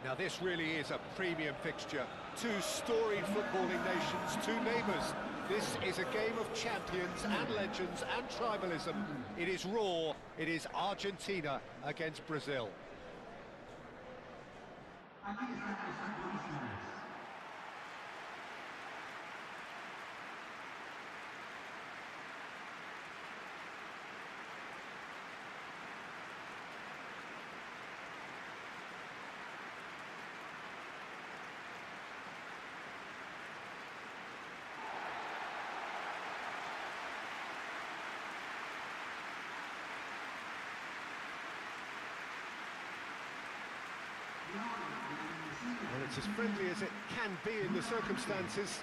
Now this really is a premium fixture. Two storied footballing nations, two neighbours. This is a game of champions and legends and tribalism. It is raw, it is Argentina against Brazil. Well, it's as friendly as it can be in the circumstances,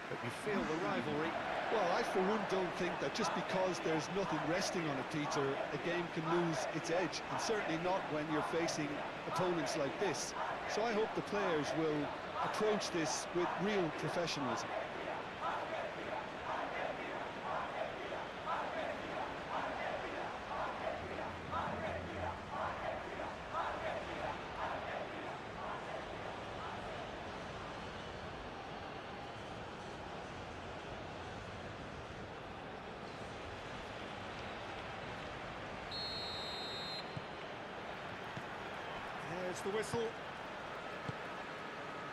but you feel the rivalry. Well, I for one don't think that just because there's nothing resting on it, Peter, a game can lose its edge, and certainly not when you're facing opponents like this. So I hope the players will approach this with real professionalism. There's the whistle.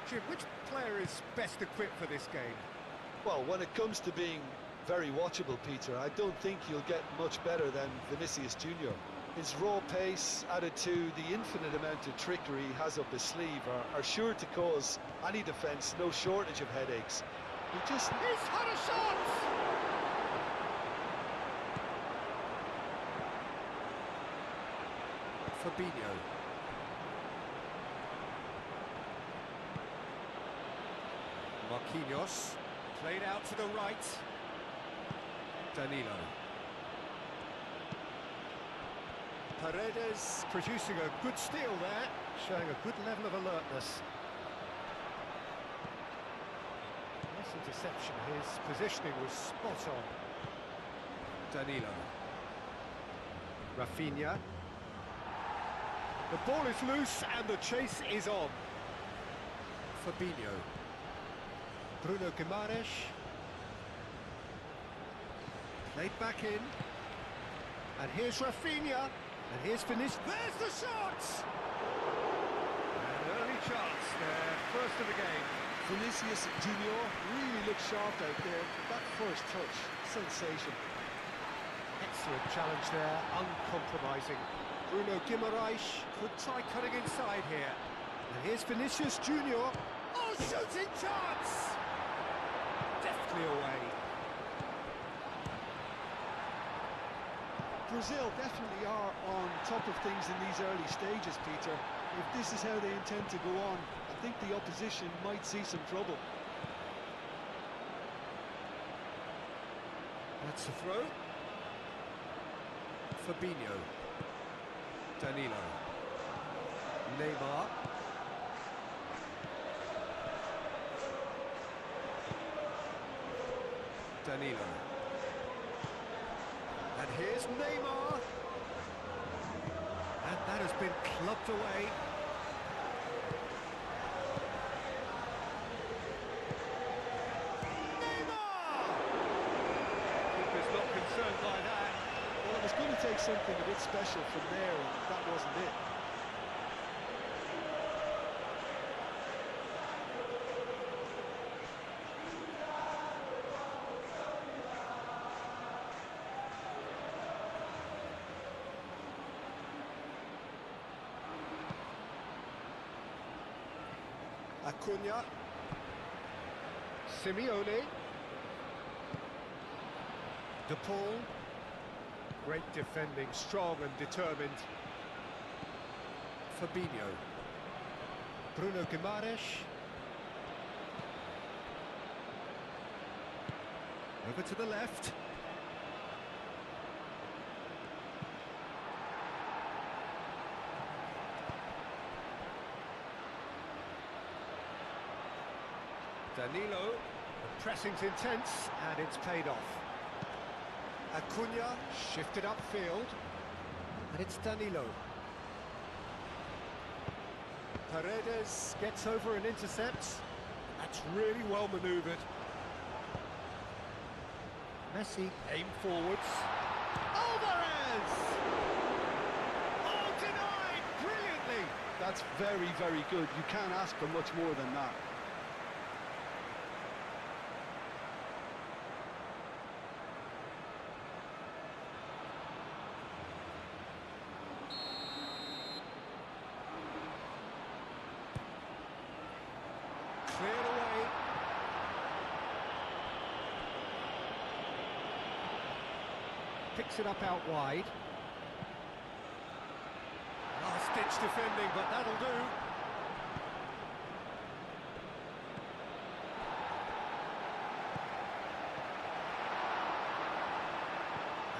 Jim, which player is best equipped for this game? Well, when it comes to being very watchable, Peter, I don't think you'll get much better than Vinicius Junior. His raw pace, added to the infinite amount of trickery he has up his sleeve, are sure to cause any defence no shortage of headaches. He's had a shot! Fabinho. Marquinhos, played out to the right. Danilo. Paredes producing a good steal there, showing a good level of alertness. Nice interception, his positioning was spot on. Danilo. Rafinha. The ball is loose and the chase is on. Fabinho. Bruno Guimaraes. Played back in. And here's Rafinha. And here's Vinicius. There's the shot! An early chance there, first of the game. Vinicius Junior really looked sharp out there. That first touch, sensation. Excellent challenge there, uncompromising. Bruno Guimaraes could try cutting inside here. And here's Vinicius Junior. Oh, shooting chance! Deftly away. Brazil definitely are on top of things in these early stages, Peter. If this is how they intend to go on, I think the opposition might see some trouble. That's the throw. Fabinho. Danilo. Neymar. Danilo. And here's Neymar. And that has been clubbed away. Neymar! Keeper's not concerned by that. Well, it was going to take something a bit special from there, and that wasn't it. Acuna. Simeone. De Paul. Great defending, strong and determined. Fabinho. Bruno Guimaraes. Over to the left. Danilo, the pressing's intense, and it's paid off. Acuna shifted upfield, and it's Danilo. Paredes gets over and intercepts. That's really well manoeuvred. Messi aim forwards. Alvarez! Oh, denied brilliantly! That's very, very good. You can't ask for much more than that. Cleared away. Picks it up out wide. Last-ditch defending, but that'll do.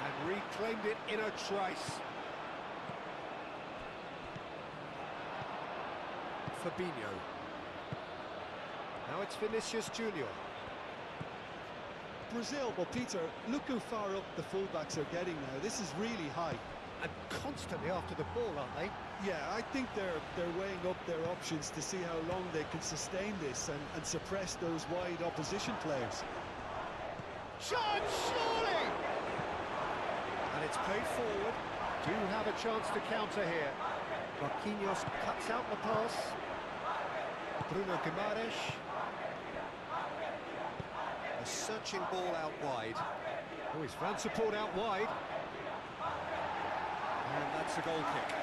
And reclaimed it in a trice. Fabinho. Now it's Vinicius Junior. Brazil, well, Peter, look how far up the fullbacks are getting now. This is really high. And constantly after the ball, aren't they? Yeah, I think they're weighing up their options to see how long they can sustain this and suppress those wide opposition players. Shot, surely! And it's played forward. Do have a chance to counter here. Marquinhos cuts out the pass. Bruno Guimaraes. A searching ball out wide. Oh, he's found support out wide. And that's a goal kick.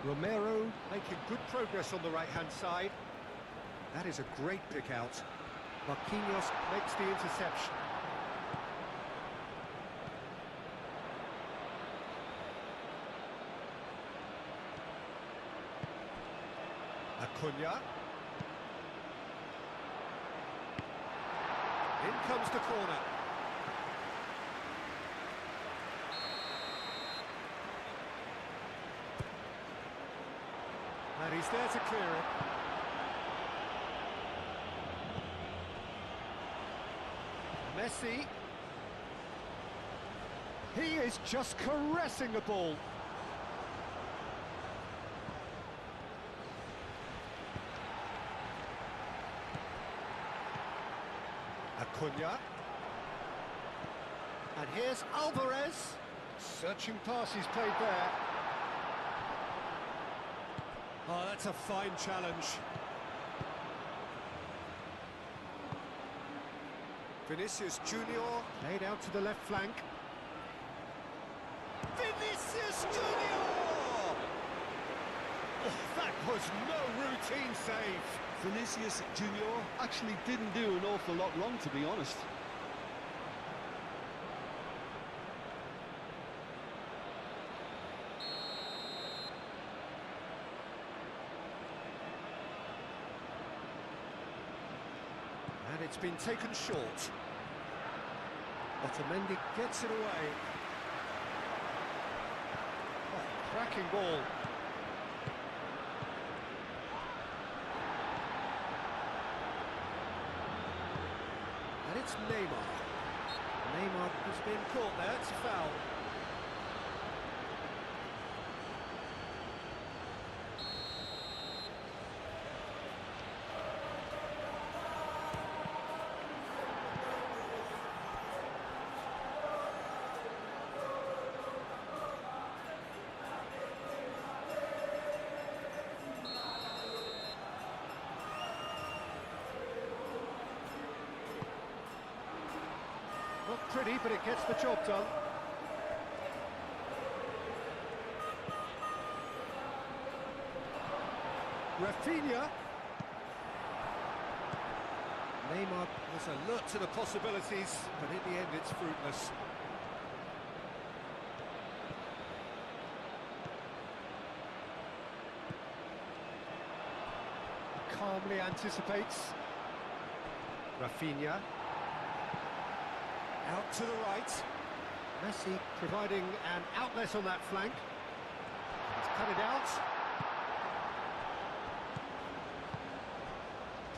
Romero making good progress on the right-hand side. That is a great pick out. Marquinhos makes the interception. Acuna. In comes the corner. And he's there to clear it. Messi. He is just caressing the ball. Acuna. And here's Alvarez. Searching pass he's played there. Oh, that's a fine challenge. Vinicius Junior played out to the left flank. Vinicius Junior! Oh, that was no routine save. Vinicius Junior actually didn't do an awful lot wrong, to be honest. And it's been taken short. Otamendi gets it away. Oh, cracking ball. And it's Neymar. Neymar has been caught there, it's a foul. Not pretty, but it gets the job done. Rafinha. Neymar was alert to the possibilities, but in the end it's fruitless. Calmly anticipates. Rafinha. Out to the right. Messi providing an outlet on that flank. He's cut it out.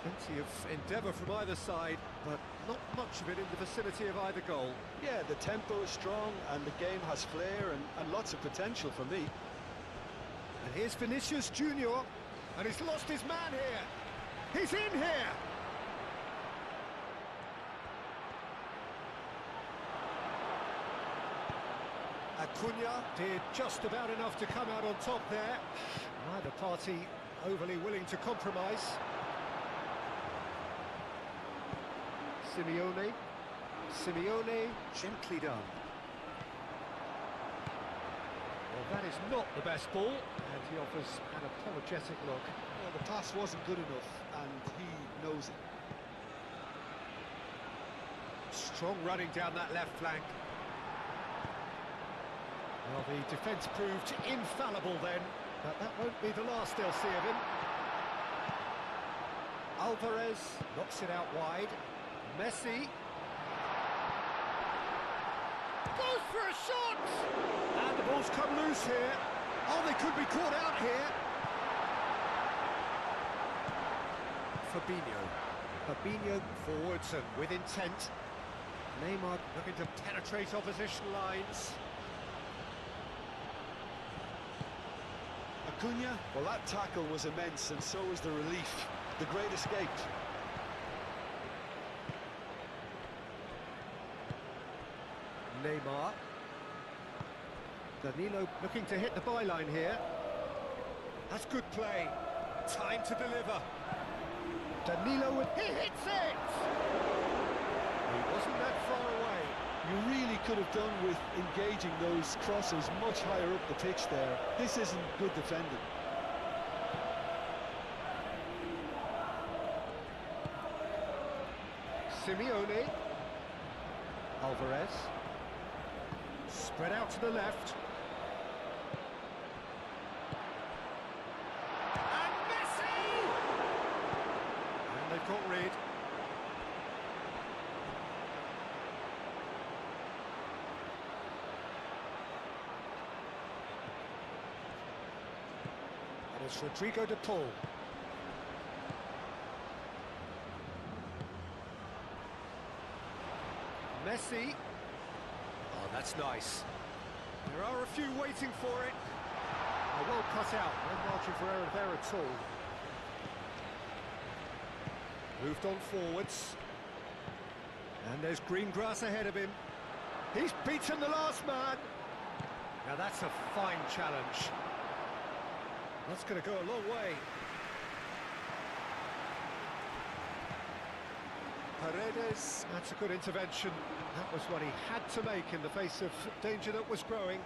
Plenty of endeavour from either side, but not much of it in the vicinity of either goal. Yeah, the tempo is strong and the game has flair and lots of potential for me. And here's Vinicius Junior, and he's lost his man here. He's in here. Acuna did just about enough to come out on top there. Neither party overly willing to compromise. Simeone, gently done. Well, that is not the best ball, and he offers an apologetic look. Well, the pass wasn't good enough, and he knows it. Strong running down that left flank. Well, the defence proved infallible then, but that won't be the last they'll see of him. Alvarez knocks it out wide. Messi goes for a shot! And the ball's come loose here. Oh, they could be caught out here. Fabinho forwards and with intent. Neymar looking to penetrate opposition lines. Acuna, well, that tackle was immense, and so was the relief. The great escape. Neymar. Danilo looking to hit the byline here. That's good play. Time to deliver. Danilo, he hits it! He wasn't that far away. You really could have done with engaging those crosses much higher up the pitch there. This isn't good defending. Simeone. Alvarez. Spread out to the left. And Messi! And they've got rid. And it's Rodrigo de Paul. Messi. Oh, that's nice. There are a few waiting for it. Oh, well cut out. No margin for error there at all. Moved on forwards. And there's green grass ahead of him. He's beaten the last man. Now that's a fine challenge. That's going to go a long way. Paredes, that's a good intervention. That was what he had to make in the face of danger that was growing.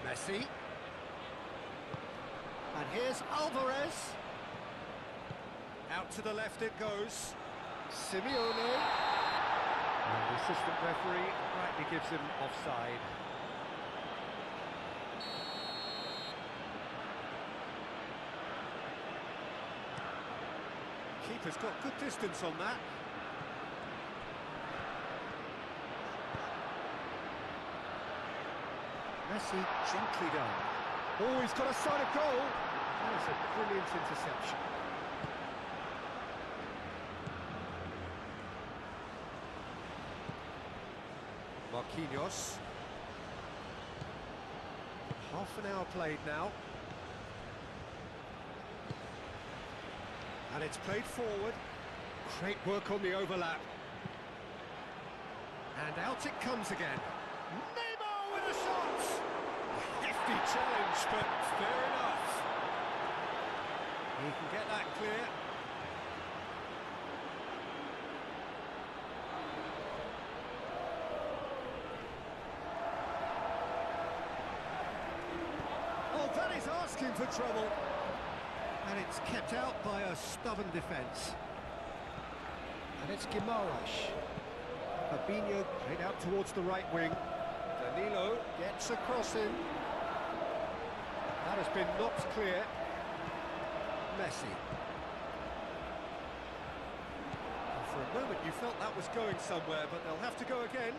Messi. And here's Alvarez. Out to the left it goes. Simeone. And the assistant referee rightly gives him offside. Keeper's got good distance on that. Messi, gently done. Oh, he's got a sight of goal. That is a brilliant interception. Marquinhos. Half an hour played now. And it's played forward. Great work on the overlap. And out it comes again. Neymar with a shot! A hefty challenge, but fair enough. He can get that clear. Oh, that is asking for trouble. And it's kept out by a stubborn defence. And it's Guimaraes. Fabinho played out towards the right wing. Danilo gets a crossing. That has been knocked clear. Messi. And for a moment you felt that was going somewhere, but they'll have to go again.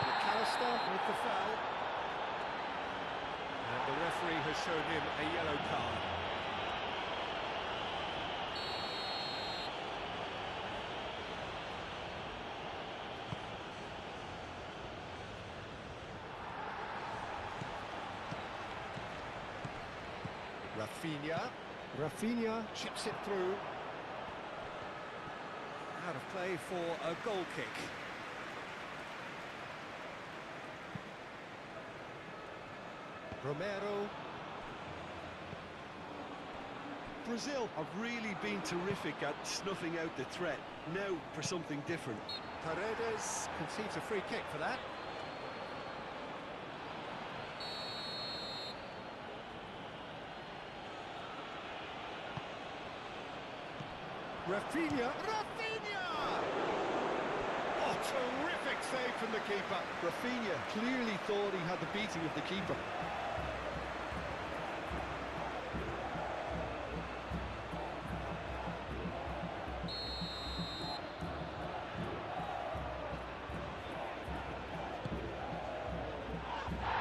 McAllister with the foul. And the referee has shown him a yellow card. Rafinha chips it through. Out of play for a goal kick. Romero. Brazil have really been terrific at snuffing out the threat. Now for something different. Paredes concedes a free kick for that. Rafinha! Oh, terrific save from the keeper. Rafinha clearly thought he had the beating of the keeper.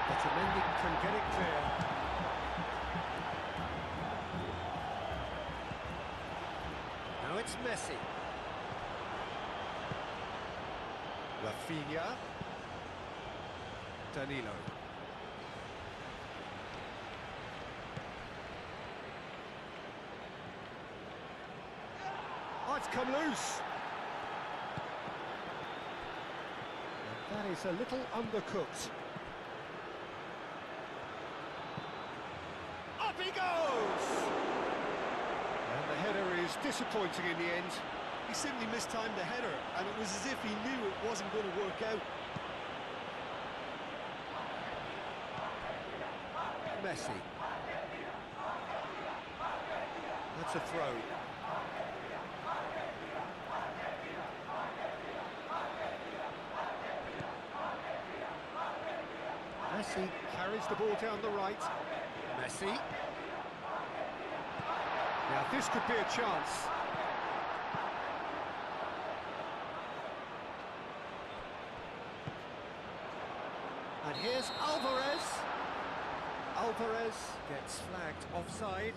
Otamendi can get it clear. Now it's Messi. Rafinha. Danilo. Oh, it's come loose. And that is a little undercooked. Up he goes! And the header is disappointing in the end. He simply mistimed the header, and it was as if he knew it wasn't going to work out. Messi. That's a throw. Messi carries the ball down the right. Messi. Now this could be a chance. And here's Alvarez. Alvarez gets flagged offside.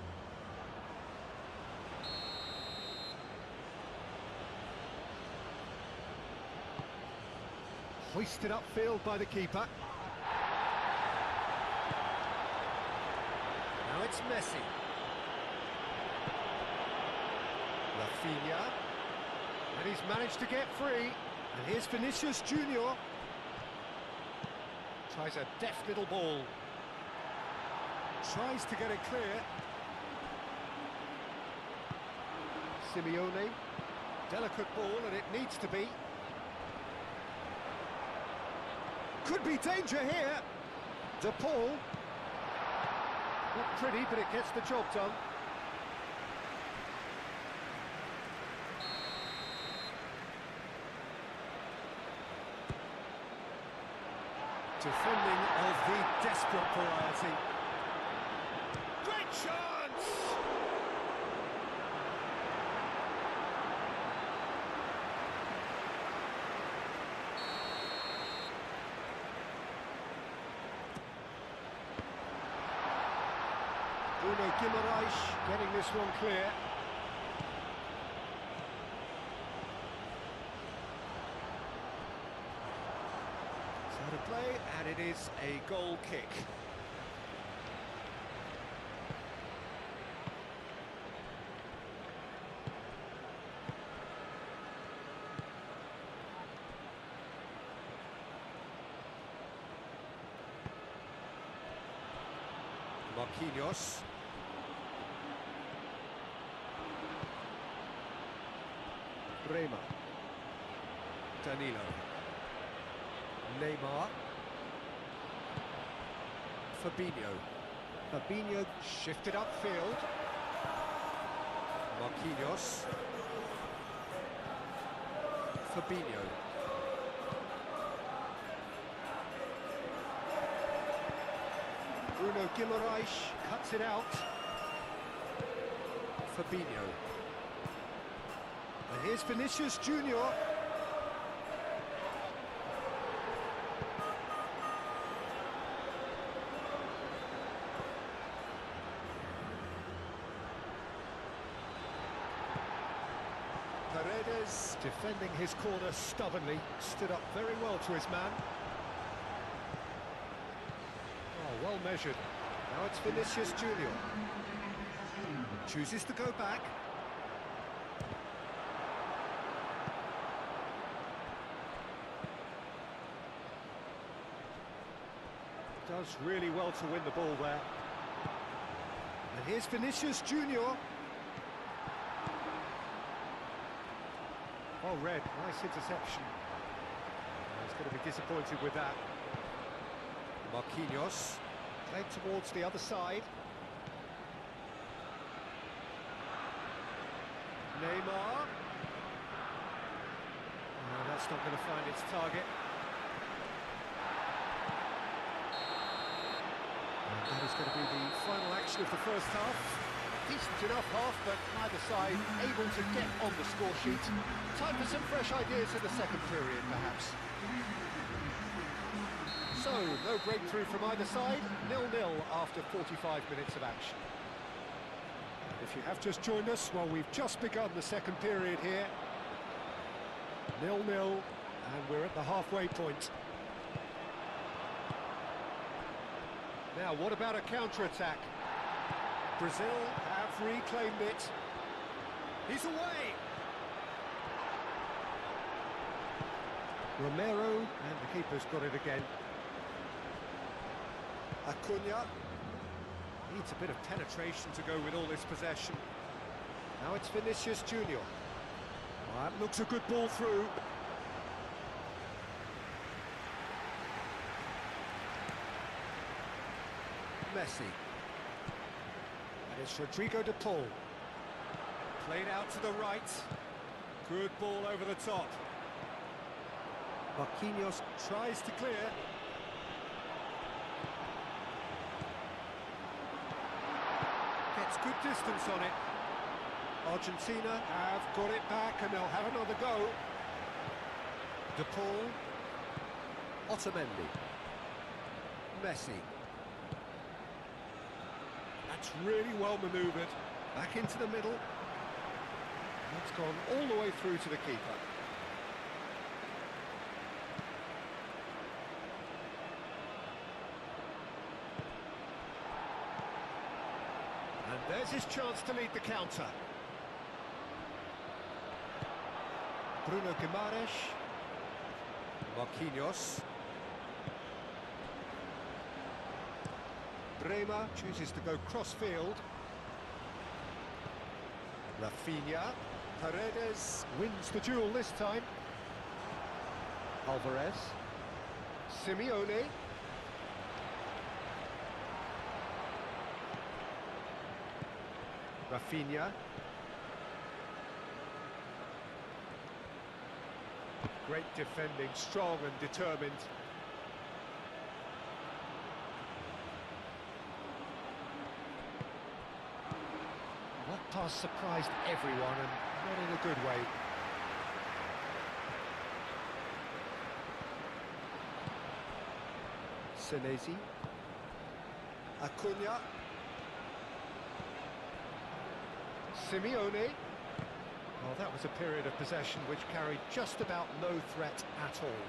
Hoisted upfield by the keeper. Now it's Messi. Rafinha. And he's managed to get free. And here's Vinicius Junior. Tries a deft little ball. Tries to get it clear. Simeone. Delicate ball, and it needs to be. Could be danger here. De Paul. Not pretty, but it gets the job done. Defending of the desperate variety. Great chance! Bruno Guimaraes getting this one clear. To play, and it is a goal kick. Marquinhos. Rema. Danilo. Neymar. Fabinho. Fabinho shifted upfield. Marquinhos. Fabinho. Bruno Guimaraes cuts it out. Fabinho. And here's Vinicius Junior. defending his corner stubbornly, stood up very well to his man. Oh, well measured. Now it's Vinicius Junior. Chooses to go back. Does really well to win the ball there. And here's Vinicius Junior. Oh, Red, nice interception. He's going to be disappointed with that. Marquinhos, played towards the other side. Neymar. No, that's not going to find its target. And that is going to be the final action of the first half. Decent enough half, but neither side able to get on the score sheet. Time for some fresh ideas in the second period, perhaps. So, no breakthrough from either side, 0-0 after 45 minutes of action. If you have just joined us, well, we've just begun the second period here. 0-0, and we're at the halfway point. Now, what about a counter-attack? Brazil have reclaimed it. He's away! Romero, and the keeper's got it again. Acuna. Needs a bit of penetration to go with all this possession. Now it's Vinicius Junior. Well, that looks a good ball through. Messi. And it's Rodrigo de Paul. Played out to the right. Good ball over the top. Marquinhos tries to clear. Gets good distance on it. Argentina have got it back and they'll have another go. De Paul. Otamendi. Messi. That's really well manoeuvred. Back into the middle. It's gone all the way through to the keeper. And there's his chance to lead the counter. Bruno Guimaraes. Marquinhos. Bremer chooses to go cross-field. Rafinha. Paredes wins the duel this time. Alvarez. Simeone. Rafinha. Great defending, strong and determined. That pass surprised everyone and not in a good way. Senesi. Acuna. Simeone. Well, that was a period of possession which carried just about no threat at all.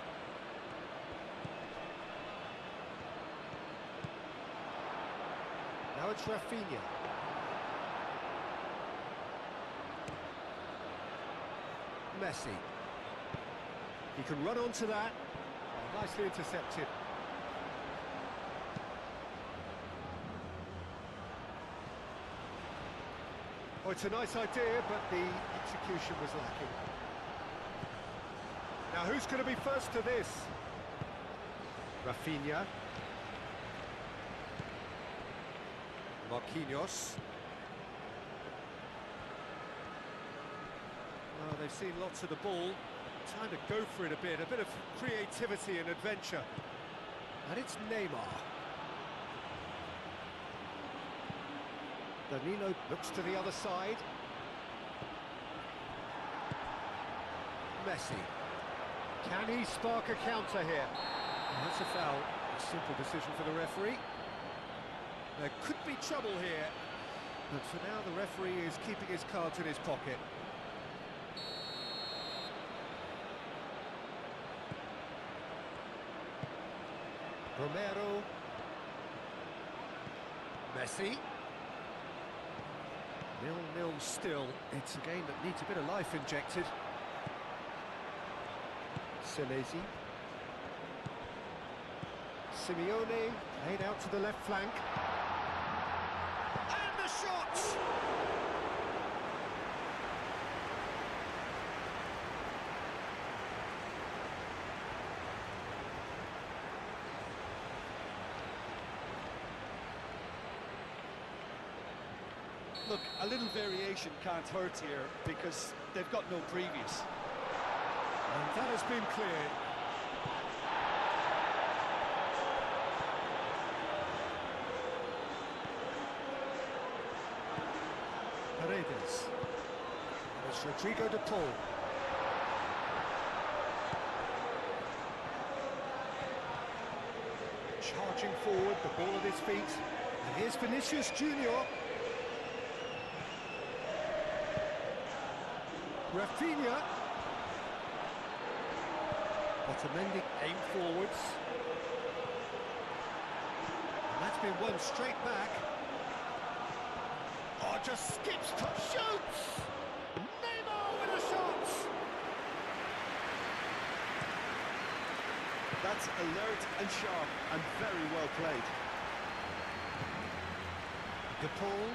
Now it's Rafinha. Messi. He can run onto that. Oh, nicely intercepted. Oh, it's a nice idea, but the execution was lacking. Now, who's going to be first to this? Rafinha. Marquinhos. Oh, they've seen lots of the ball. Time to go for it a bit of creativity and adventure. And it's Neymar. Danilo looks to the other side. Messi. Can he spark a counter here? And that's a foul. A simple decision for the referee. There could be trouble here. But for now, the referee is keeping his cards in his pocket. Romero. Messi. 0-0 still. It's a game that needs a bit of life injected. Senesi. Simeone, played out to the left flank. And the shot! Look, a little variation can't hurt here because they've got no previous. And that has been cleared. Paredes. And it's Rodrigo de Paul. Charging forward, the ball at his feet. And here's Vinicius Junior. Rafinha. Otamendi aim forwards. And that's been won straight back. Oh, just skips, shoots! Neymar with a shot! That's alert and sharp and very well played. De Paul.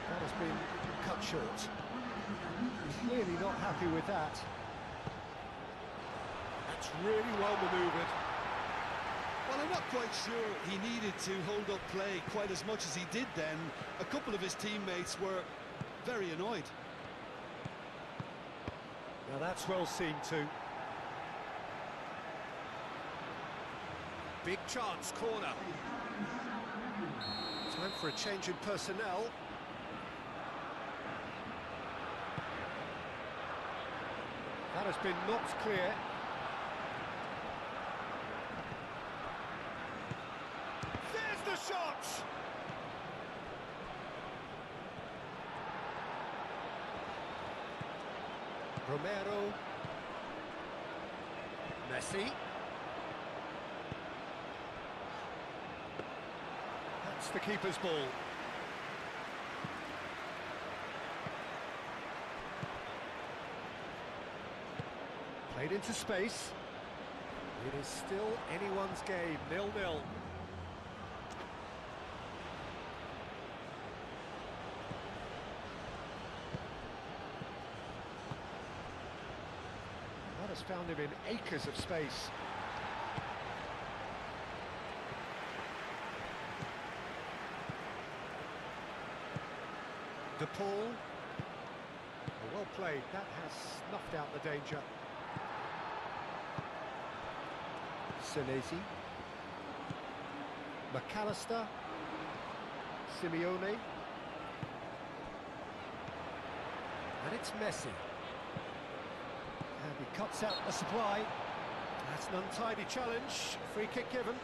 That has been cut short. He's really not happy with that. That's really well manoeuvred. Well, I'm not quite sure he needed to hold up play quite as much as he did then. A couple of his teammates were very annoyed. Now that's well seen too. Big chance, corner. Time for a change in personnel. That has been knocked clear. There's the shot! Romero. Messi. That's the keeper's ball. Played into space. It is still anyone's game, 0-0. That has found him in acres of space. De Paul. Well played, that has snuffed out the danger. Senesi. McAllister. Simeone. And it's Messi. And he cuts out the supply. That's an untidy challenge. Free kick given.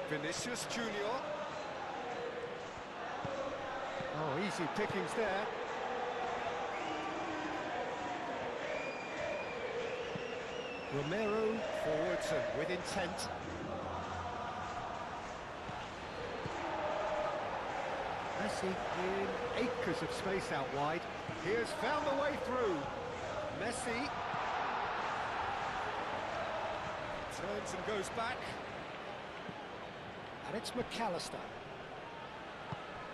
Vinicius Junior. Oh, easy pickings there. Romero forwards and with intent. Messi in acres of space out wide. He has found the way through. Messi turns and goes back. And it's McAllister.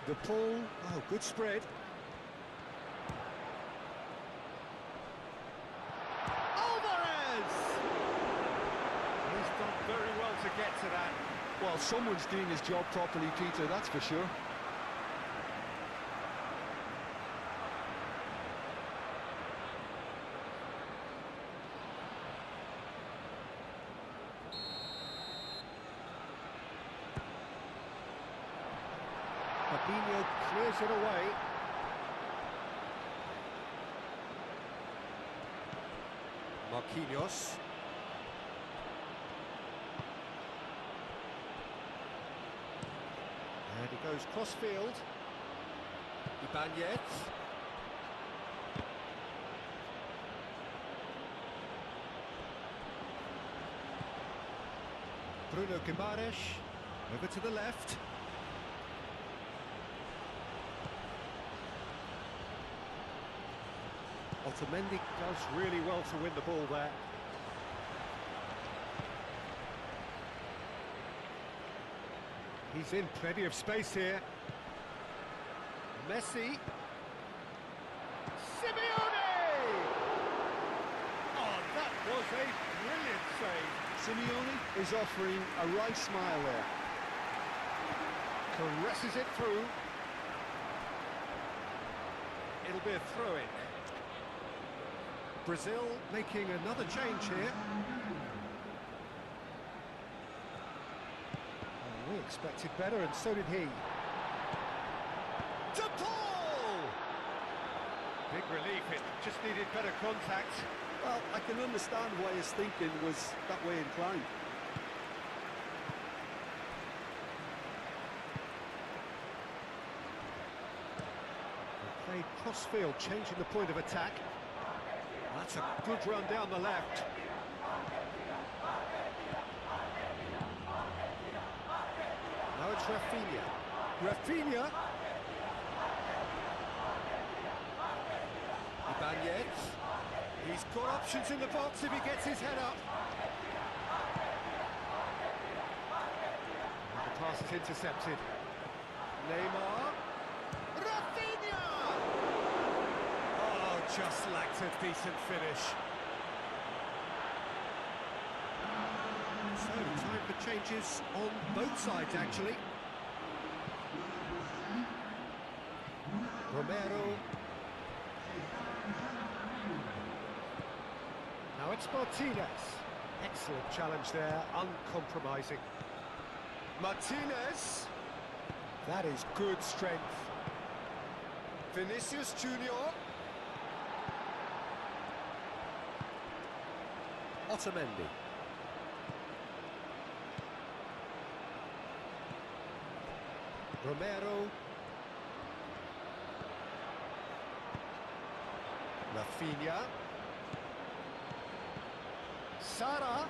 De Paul, oh, good spread. Alvarez! He's done very well to get to that. Well, someone's doing his job properly, Peter, that's for sure. Fabinho clears it away. Marquinhos. goes cross-field. Ibanez. Bruno Guimaraes, over to the left. Otamendi does really well to win the ball there. He's in plenty of space here. Messi. Simeone! Oh, that was a brilliant save. Simeone is offering a right smile there. Caresses it through. It'll be a throw-in. Brazil making another change here. Oh, we expected better, and so did he. To Paul! Big relief, it just needed better contact. Well, I can understand why his thinking was that way inclined. Played cross-field, changing the point of attack. That's a good run down the left. Now it's Rafinha. Rafinha. Ibanez. He's got options in the box if he gets his head up. And the pass is intercepted. Neymar. Rafinha! Oh, just lacked a decent finish. So, time for changes on both sides, actually. Romero. Now it's Martinez. Excellent challenge there, uncompromising. Martinez. That is good strength. Vinicius Junior. Otamendi. Romero. Rafinha. Sara.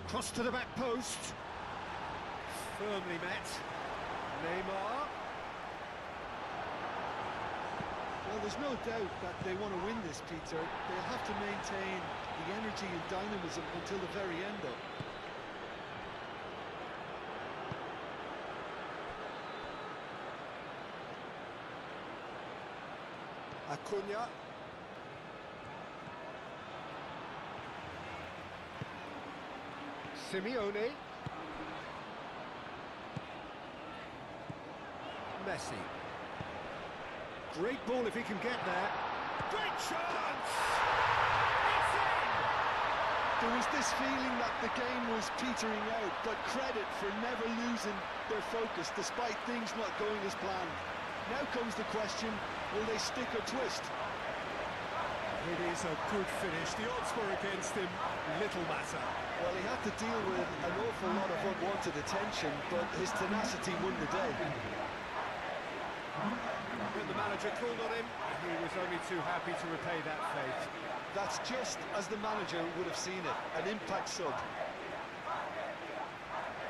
Cross to the back post. Firmly met. Neymar. Well, there's no doubt that they want to win this, Peter. They'll have to maintain the energy and dynamism until the very end, though. Acuna. Simeone. Messi. Great ball if he can get there. Great chance! It's in! There was this feeling that the game was petering out, but credit for never losing their focus despite things not going as planned. Now comes the question, will they stick or twist? It is a good finish. The odds were against him. Little matter. Well, he had to deal with an awful lot of unwanted attention, but his tenacity won the day. When the manager called on him, he was only too happy to repay that fate. That's just as the manager would have seen it, an impact sub.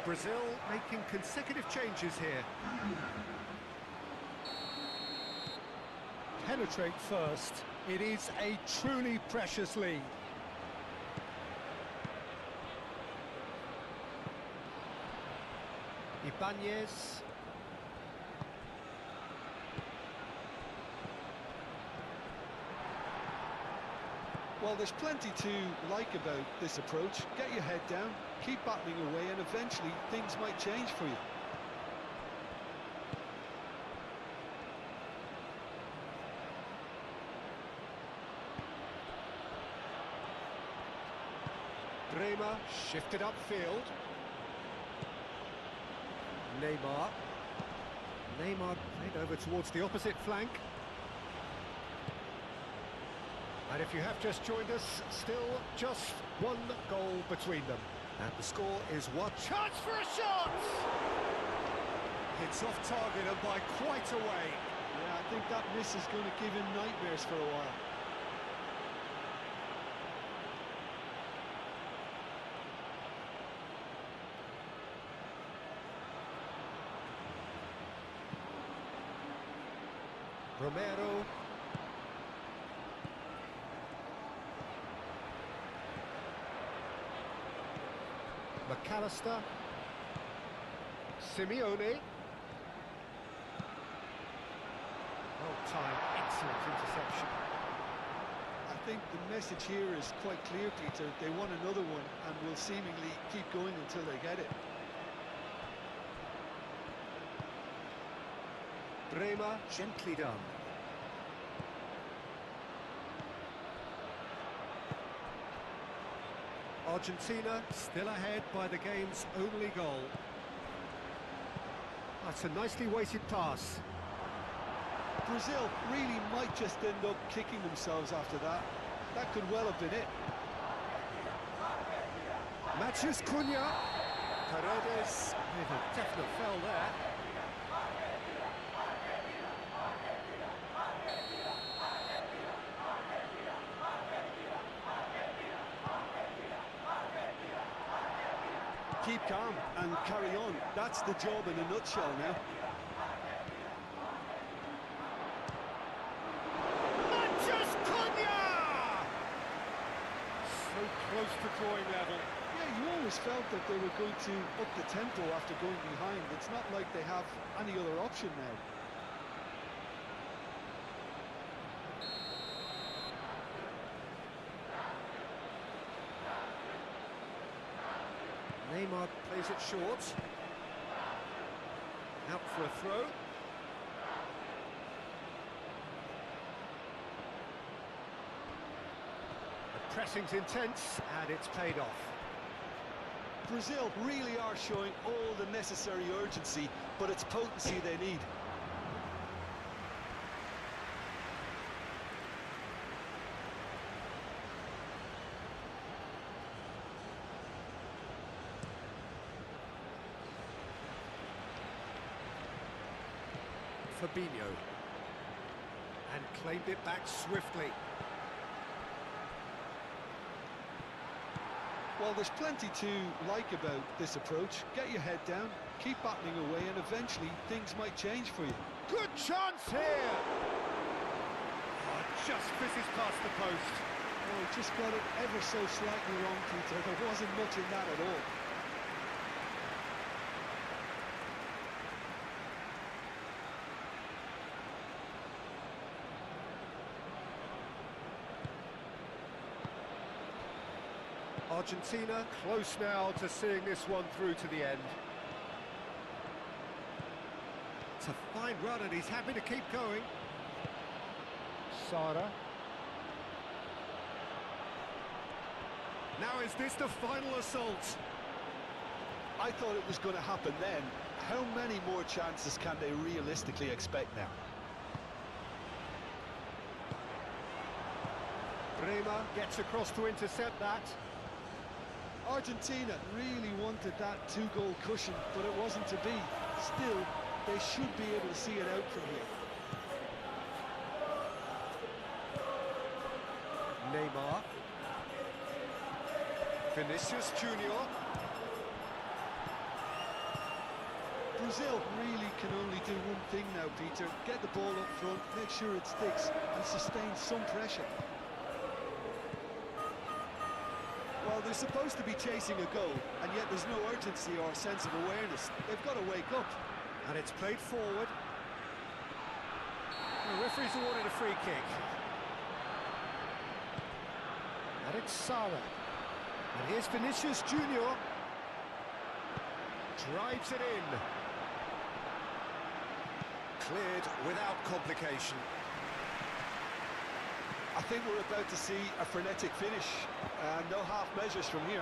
Brazil making consecutive changes here. Penetrate first. It is a truly precious lead. Ibanez. Well, there's plenty to like about this approach. Get your head down, keep battling away, and eventually things might change for you. Bremer shifted upfield. Neymar. Neymar played over towards the opposite flank. And if you have just joined us, still just one goal between them. And the score is what? Chance for a shot! It's off target and by quite a way. Yeah, I think that miss is going to give him nightmares for a while. Romero. McAllister. Simeone. Well timed, excellent interception. I think the message here is quite clear, Peter. They want another one and will seemingly keep going until they get it. Bremer, gently done. Argentina still ahead by the game's only goal. That's a nicely weighted pass. Brazil really might just end up kicking themselves after that. That could well have been it. Matches Cunha. Paredes with a definite foul there. Keep calm and carry on. That's the job in a nutshell now. Matches Cunha! So close to drawing level. Yeah, you always felt that they were going to up the tempo after going behind. It's not like they have any other option now. Neymar plays it short. Out for a throw. The pressing's intense and it's paid off. Brazil really are showing all the necessary urgency, but it's potency they need. Fabinho. And claimed it back swiftly. Well, there's plenty to like about this approach. Get your head down, keep battling away, and eventually things might change for you. Good chance here! Oh, just misses past the post. Oh, just got it ever so slightly wrong, Peter. There wasn't much in that at all. Argentina close now to seeing this one through to the end. It's a fine run and he's happy to keep going. Sara. Now is this the final assault? I thought it was going to happen then. How many more chances can they realistically expect now? Bremer gets across to intercept that. Argentina really wanted that two-goal cushion, but it wasn't to be. Still, they should be able to see it out from here. Neymar. Vinicius Junior. Brazil really can only do one thing now, Peter. Get the ball up front, make sure it sticks, and sustain some pressure. Well, they're supposed to be chasing a goal, and yet there's no urgency or sense of awareness. They've got to wake up. And it's played forward. The referee's awarded a free kick. And it's Sara. And here's Vinicius Junior. Drives it in. Cleared without complication. I think we're about to see a frenetic finish. No half measures from here.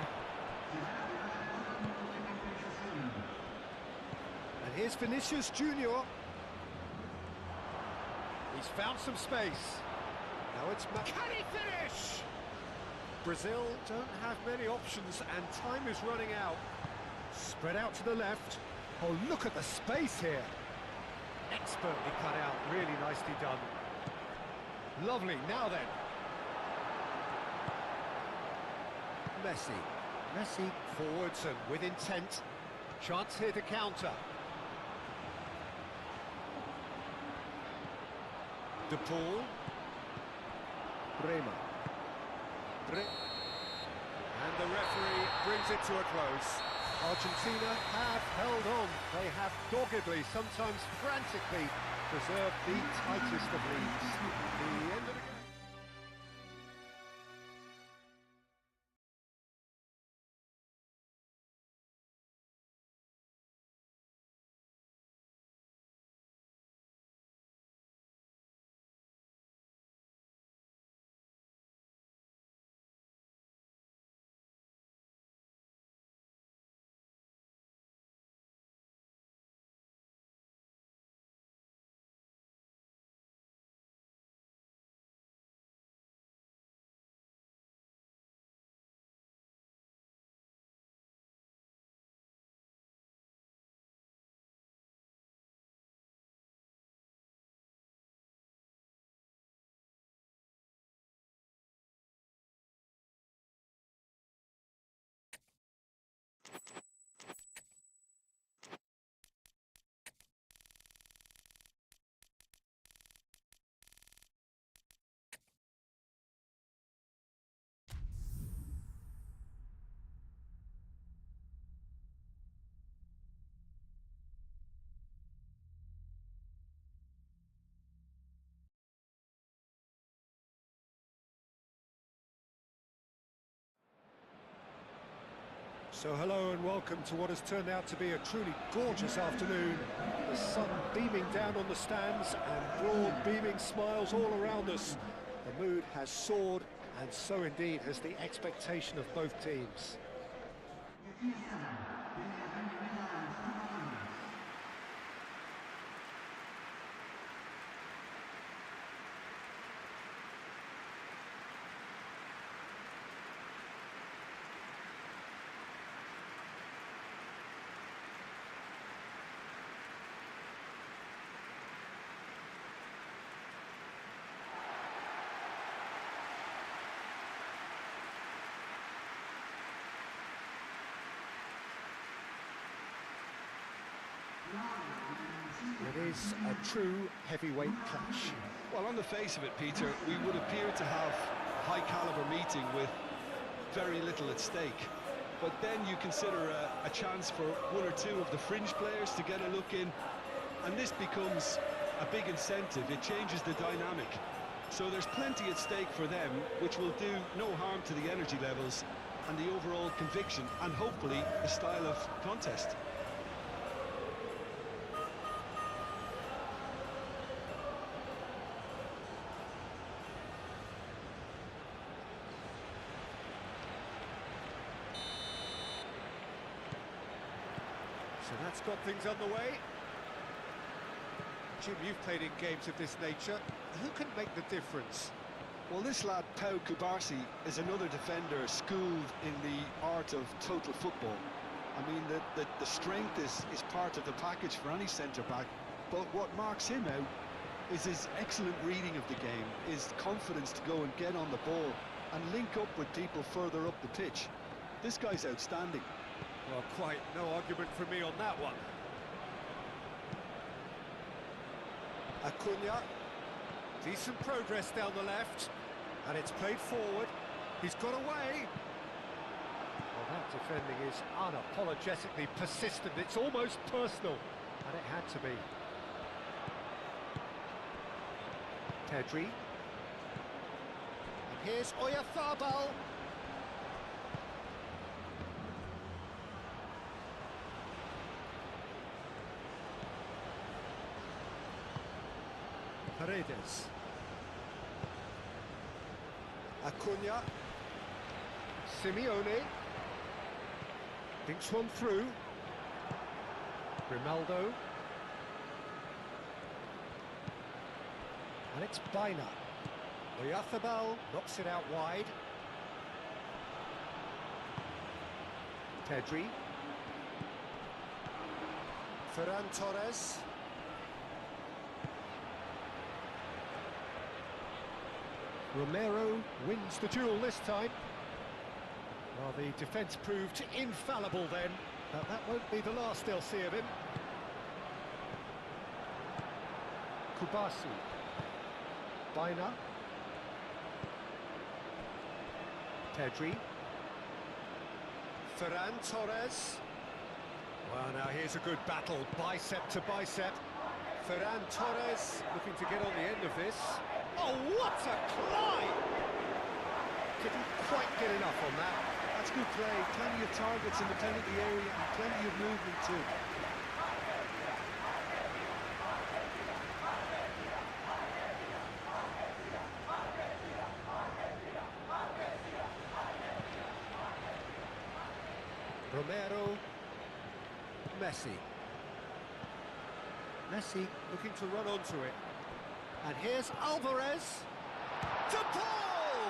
And here's Vinicius Junior. He's found some space. Now it's can he finish? Brazil don't have many options and time is running out. Spread out to the left. Oh, look at the space here. Expertly cut out, really nicely done. Lovely, now then. Messi forwards and with intent. Chance here to counter. De Paul. Bremer. And the referee brings it to a close. Argentina have held on. They have doggedly, sometimes frantically, preserved the tightest of leads. The end of the game. So hello and welcome to what has turned out to be a truly gorgeous afternoon. The sun beaming down on the stands and broad beaming smiles all around us. The mood has soared, and so indeed has the expectation of both teams. It is a true heavyweight clash. Well, on the face of it, Peter, we would appear to have a high-caliber meeting with very little at stake. But then you consider a chance for one or two of the fringe players to get a look in, and this becomes a big incentive. It changes the dynamic. So there's plenty at stake for them, which will do no harm to the energy levels and the overall conviction, and hopefully the style of contest. So that's got things underway. Jim, you've played in games of this nature. Who can make the difference? Well, this lad, Pau Cubarsí, is another defender schooled in the art of total football. I mean, the strength is part of the package for any centre-back, but what marks him out is his excellent reading of the game, his confidence to go and get on the ball and link up with people further up the pitch. This guy's outstanding. Well, quite no argument from me on that one. Acuna, decent progress down the left, and it's played forward. He's got away. Well, that defending is unapologetically persistent. It's almost personal, and it had to be. Pedri. And here's Oyarzabal. Paredes. Acuna. Simeone. Thinks one through. Grimaldo. And it's Baina. Oyarzabal knocks it out wide. Pedri. Ferran Torres. Romero wins the duel this time. Well, the defence proved infallible then, but that won't be the last they'll see of him. Kubasi. Baina. Pedri. Ferran Torres. Well, now here's a good battle, bicep to bicep. Ferran Torres looking to get on the end of this. Oh, what a climb! Couldn't quite get enough on that. That's good play, plenty of targets in the penalty area and plenty of movement too. Romero. Messi. Messi looking to run onto it. And here's Alvarez. To Paul!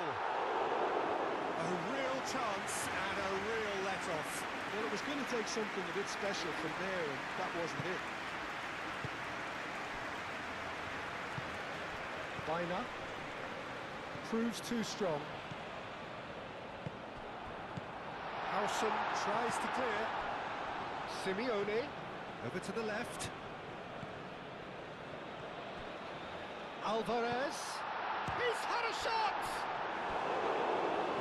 A real chance and a real let-off. Well, it was going to take something a bit special from there, and that wasn't it. Baina. Proves too strong. Howson tries to clear. Simeone, over to the left. Alvarez, he's had a shot!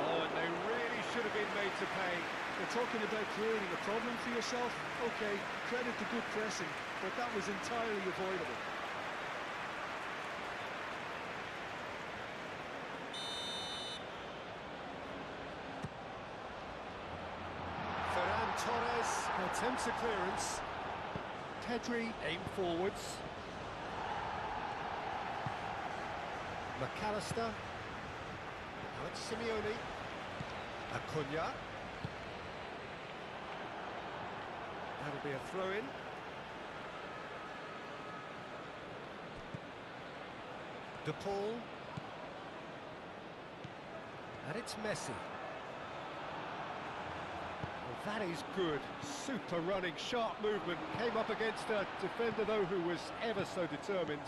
Oh, and they really should have been made to pay. We're talking about creating a problem for yourself. Okay, credit to good pressing, but that was entirely avoidable. Ferran Torres attempts a clearance. Pedri aim forwards. McAllister. Now it's Simeone. Acuna. That'll be a throw-in. De Paul. And it's Messi. Well, that is good. Super running, sharp movement. Came up against a defender, though, who was ever so determined.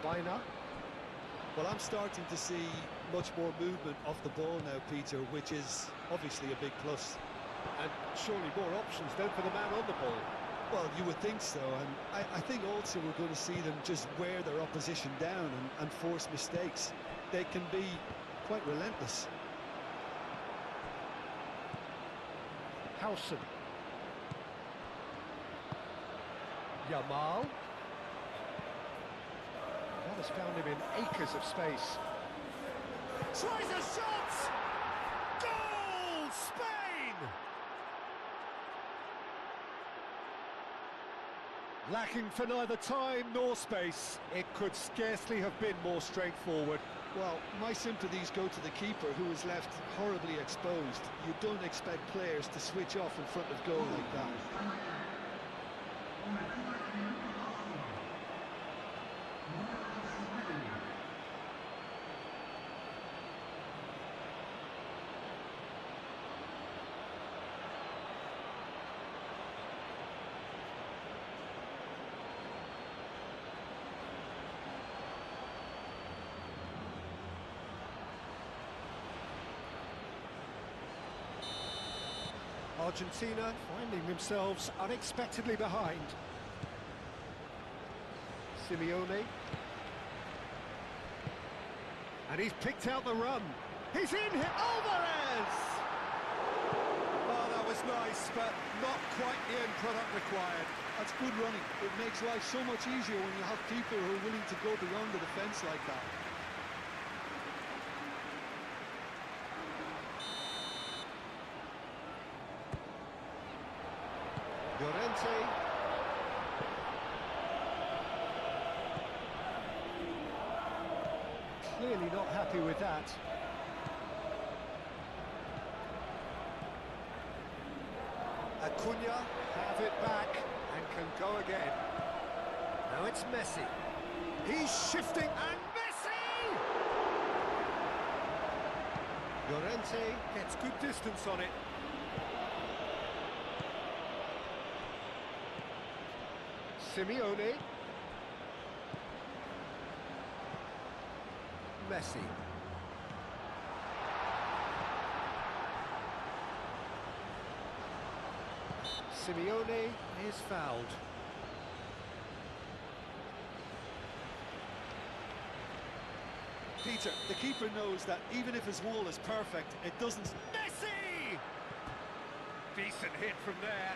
Baina. Well, I'm starting to see much more movement off the ball now, Peter, which is obviously a big plus. And surely more options then for the man on the ball. Well, you would think so, and I think also we're going to see them just wear their opposition down and force mistakes. They can be quite relentless. Howson. Yamal. That has found him in acres of space. Tries a shot! Goal! Spain! Lacking for neither time nor space, it could scarcely have been more straightforward. Well, my sympathies go to the keeper, who was left horribly exposed. You don't expect players to switch off in front of goal like that. Argentina finding themselves unexpectedly behind. Simeone. And he's picked out the run. He's in here. Alvarez! Oh, that was nice, but not quite the end product required. That's good running. It makes life so much easier when you have people who are willing to go beyond the defence like that. Llorente. Clearly not happy with that. Acuna have it back and can go again. Now it's Messi. He's shifting and Messi! Llorente gets good distance on it. Simeone. Messi. Simeone is fouled. Peter, the keeper knows that even if his wall is perfect, it doesn't... Messi! Decent hit from there.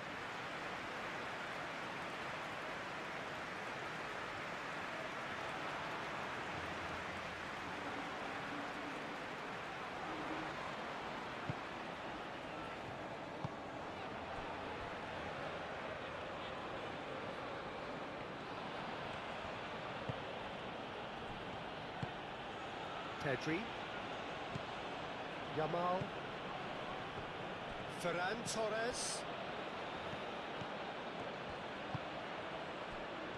Pedri, Yamal, Ferran Torres,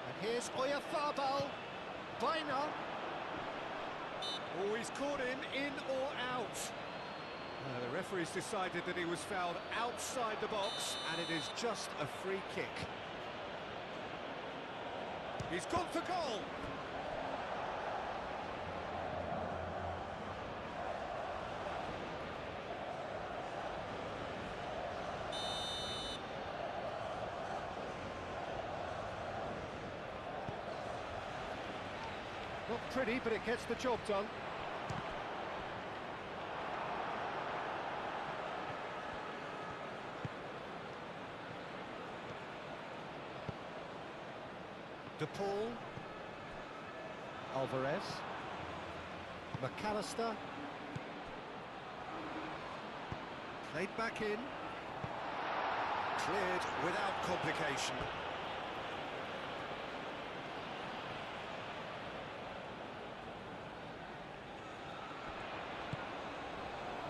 and here's Oyarzabal, Baina. Oh, he's caught him in or out. The referee's decided that he was fouled outside the box, and it is just a free kick. He's gone for goal. Not pretty, but it gets the job done. De Paul. Alvarez. McAllister. Played back in. Cleared without complication.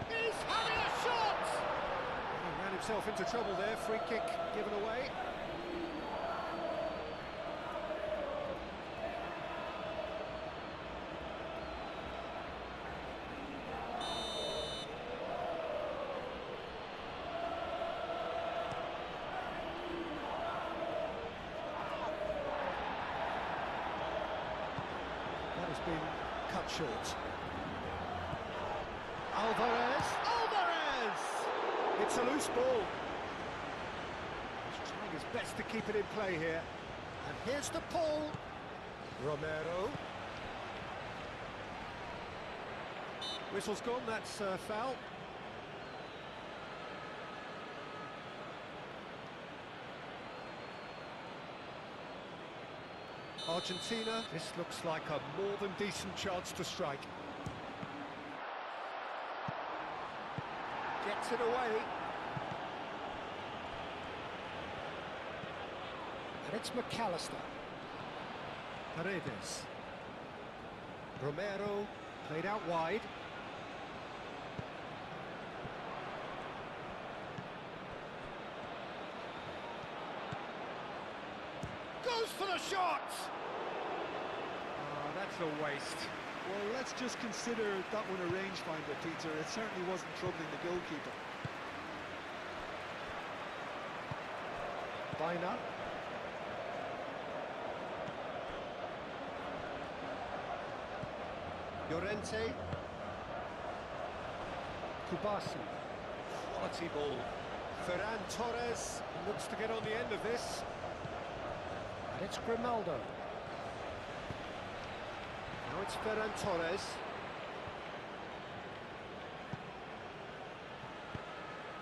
He's having a shot! He ran himself into trouble there, free kick given away. That has been cut short. Alvarez! Alvarez! It's a loose ball. He's trying his best to keep it in play here. And here's the Paul. Romero. Whistle's gone, that's foul. Argentina, this looks like a more than decent chance to strike. Gets it away. And it's McAllister. Paredes. Romero, played out wide. Goes for the shot! Oh, that's a waste. Well, let's just consider that one a rangefinder, Peter. It certainly wasn't troubling the goalkeeper. Baina. Llorente. Kubasi. Quality ball. Ferran Torres looks to get on the end of this. And it's Grimaldo. Now it's Ferran Torres.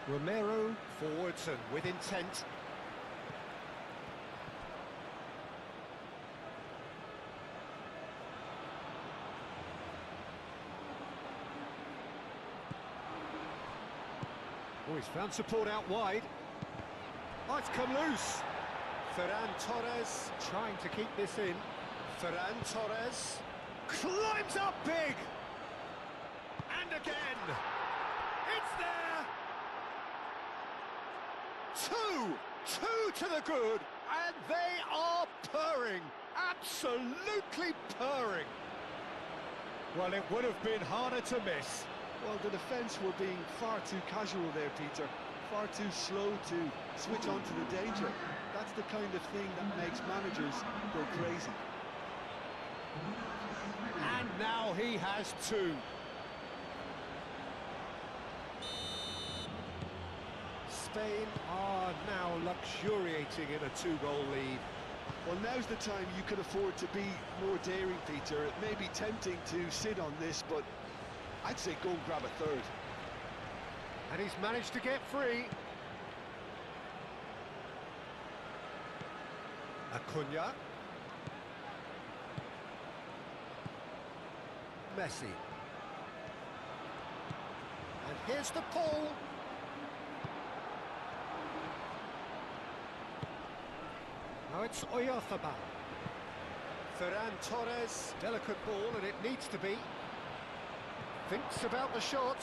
Romero forwards and with intent. Oh, he's found support out wide. Oh, it's come loose. Ferran Torres trying to keep this in. Ferran Torres climbs up big. And again. It's there. Two to the good. And they are purring. Absolutely purring. Well, it would have been harder to miss. Well, the defence were being far too casual there, Peter. Far too slow to switch on to the danger. That's the kind of thing that makes managers go crazy. And now he has two. Spain are now luxuriating in a two-goal lead. Well, now's the time you can afford to be more daring, Peter. It may be tempting to sit on this, but I'd say go and grab a third. And he's managed to get free. Acuna. Messi. And here's the pull. Now it's Oyarzabal. Ferran Torres, delicate ball, and it needs to be. Thinks about the shot.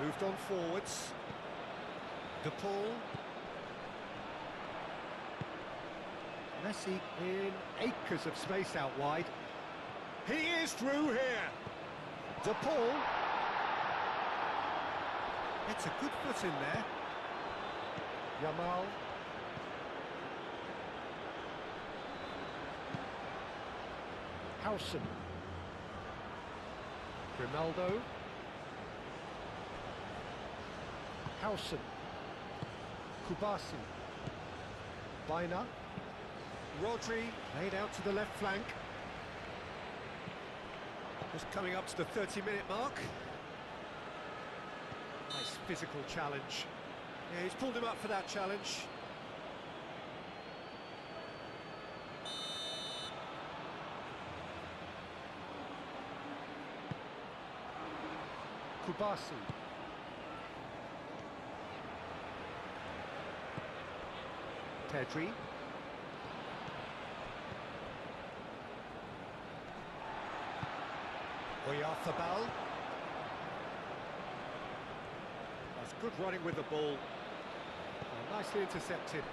Moved on forwards. De Paul. Messi in acres of space out wide. He is through here. De Paul. It's a good foot in there. Yamal. Howson. Ronaldo. Howson. Kubasi. Baina. Rodri laid out to the left flank. Just coming up to the 30-minute mark. Nice physical challenge. Yeah, he's pulled him up for that challenge. Kubasi. Pedri. Oyarzabal. That's good running with the ball. Oh, nicely intercepted.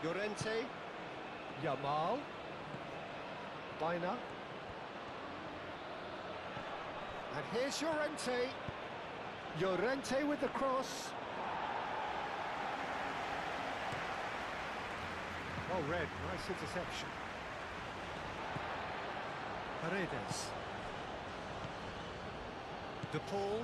Llorente. Yamal. Baina. And here's Llorente. Llorente with the cross. Well read, nice interception. Paredes. De Paul.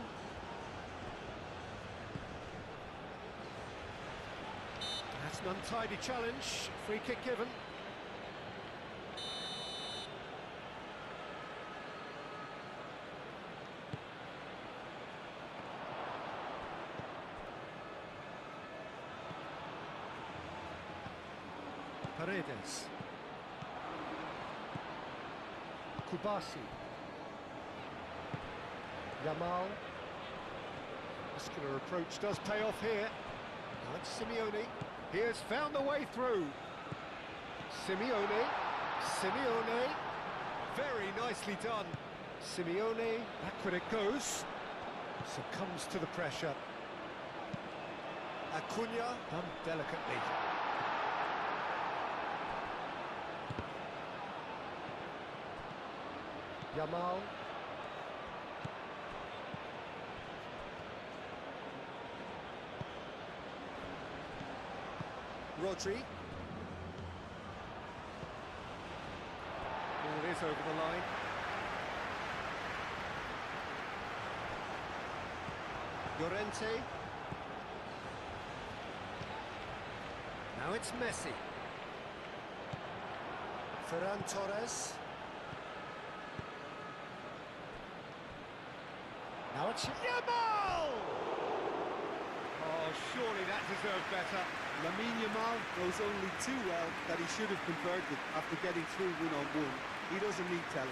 That's an untidy challenge. Free kick given. Paredes. Kubasi. Yamal. Muscular approach does pay off here. Now it's Simeone. He has found the way through. Simeone. Simeone. Very nicely done. Simeone. Backward it goes. Succumbs to the pressure. Acuna. Done delicately. Yamal. Rodri. Ball is over the line. Llorente. Now it's Messi. Ferran Torres. Now it's Yamal! Oh, surely that deserved better. Lamine Yamal knows only too well that he should have converted after getting through one-on-one. He doesn't need telling.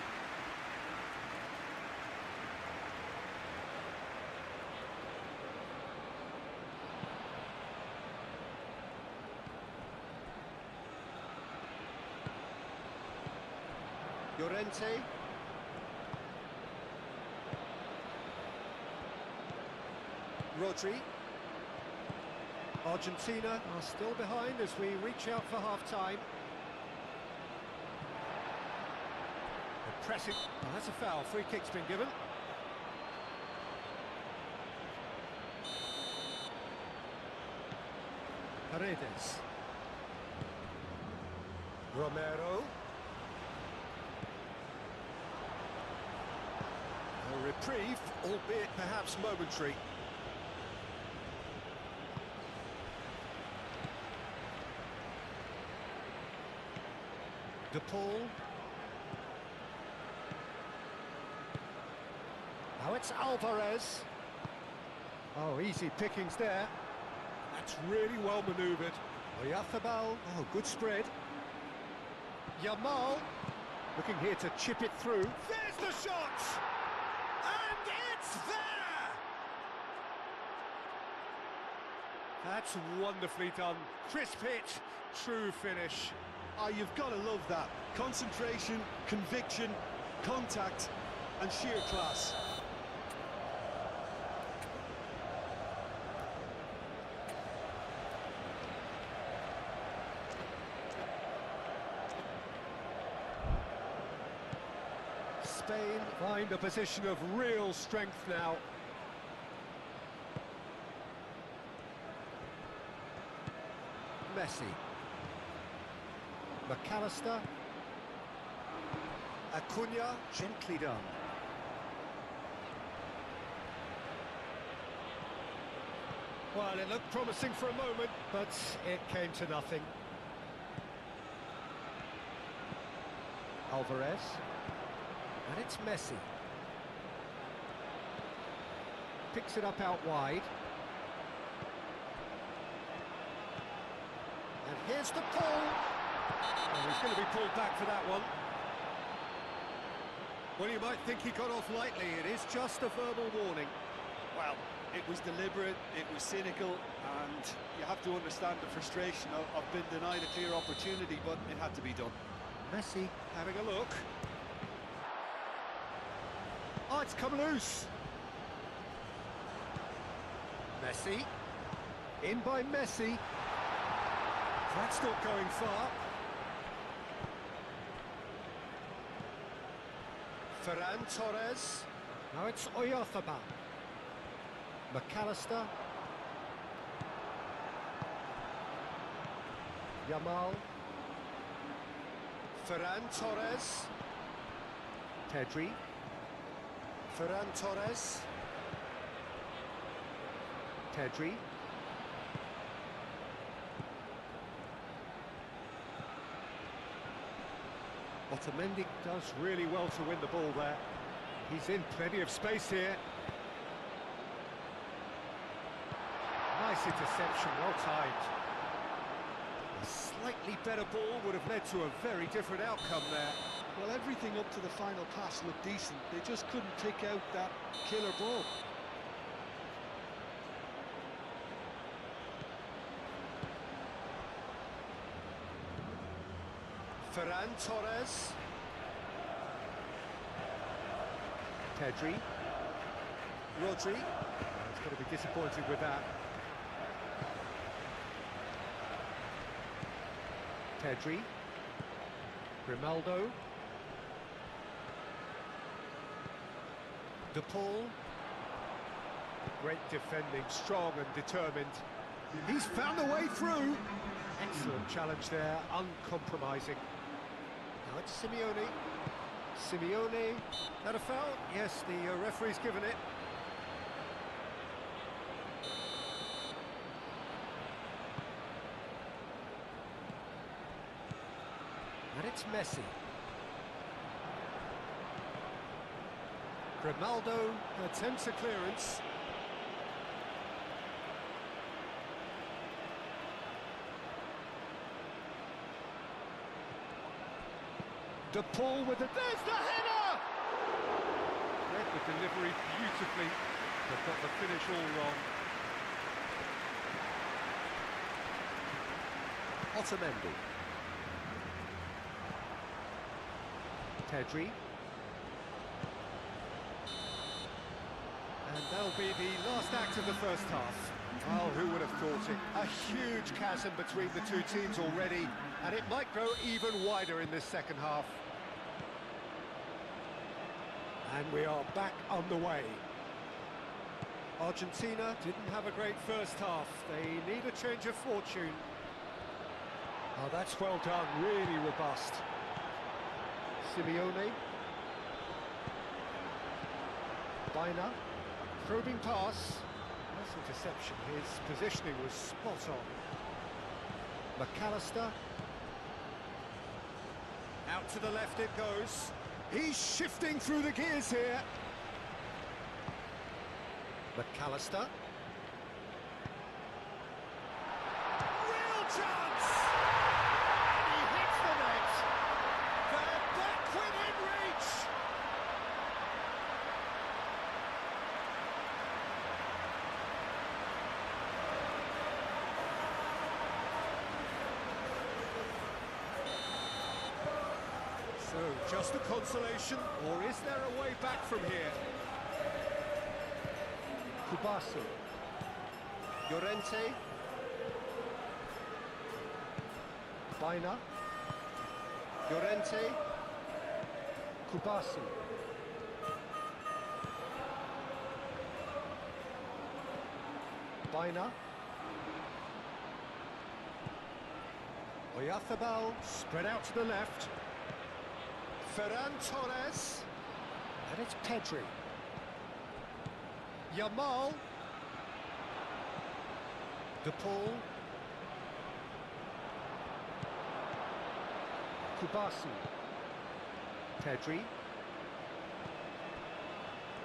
Llorente. Rodri. Argentina are still behind as we reach out for half-time. They're pressing. Oh, that's a foul. Free kick's been given. Paredes. Romero. A reprieve, albeit perhaps momentary. De Paul. Now it's Alvarez. Oh, easy pickings there. That's really well manoeuvred. Oyarzábal. Oh, good spread. Yamal. Looking here to chip it through. There's the shot! And it's there! That's wonderfully done. Crisp hit, true finish. Oh, you've got to love that. Concentration, conviction, contact, and sheer class. Spain find a position of real strength now. Messi. McAllister. Acuna, gently done. Well, it looked promising for a moment, but it came to nothing. Alvarez. And it's Messi. Picks it up out wide. And here's the pull. Oh, he's going to be pulled back for that one. Well, you might think he got off lightly. It is just a verbal warning. Well, it was deliberate, it was cynical, and you have to understand the frustration of being denied a clear opportunity, but it had to be done. Messi having a look. Oh, it's come loose. Messi. In by Messi. That's not going far. Ferran Torres. Now it's Oyarzábal. McAllister. Yamal. Ferran Torres. Pedri. Ferran Torres. Pedri. Otamendi does really well to win the ball there. He's in plenty of space here. Nice interception, well timed. A slightly better ball would have led to a very different outcome there. Well, everything up to the final pass looked decent. They just couldn't pick out that killer ball. Ferran Torres. Pedri. Rodri. He's going to be disappointed with that. Pedri. Grimaldo. De Paul. Great defending, strong and determined. He's found a way through. Excellent challenge there, uncompromising. Now it's Simeone. Simeone, that a foul? Yes, the referee's given it. And it's Messi. Grimaldo attempts a clearance. De Paul with it. There's the header! Read the delivery beautifully, but got the finish all wrong. Otamendi. Pedri. And that'll be the last act of the first half. Well, who would have thought it? A huge chasm between the two teams already, and it might grow even wider in this second half. And we are back on the way. Argentina didn't have a great first half. They need a change of fortune. Oh, that's well done, really robust. Simeone. Bina. Probing pass. Nice interception. His positioning was spot on. McAllister. Out to the left it goes. He's shifting through the gears here. McAllister. Real chance! And he hits the net. They're back within reach. So, just a consolation, or is there a way back from here? Kubasu. Llorente. Bina. Llorente. Kubasu. Bina. Oyarzábal spread out to the left. Ferran Torres. And it's Pedri. Yamal. De Paul. Kubasu. Pedri.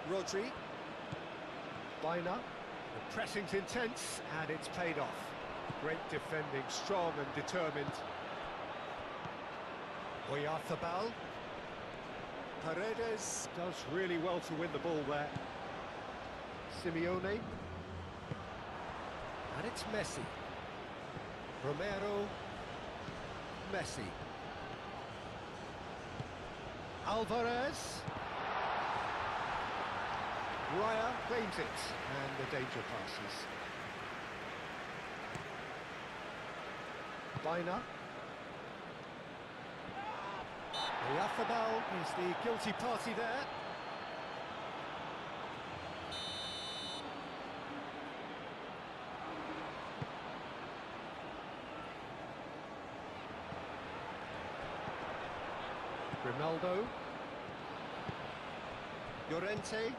Rodri. Bina. The pressing's intense and it's paid off. Great defending, strong and determined. Oyarzábal. Paredes does really well to win the ball there. Simeone. And it's Messi. Romero. Messi. Alvarez. Raya claims it, and the danger passes. Bina. Oyarzábal is the guilty party there. Ronaldo. Llorente.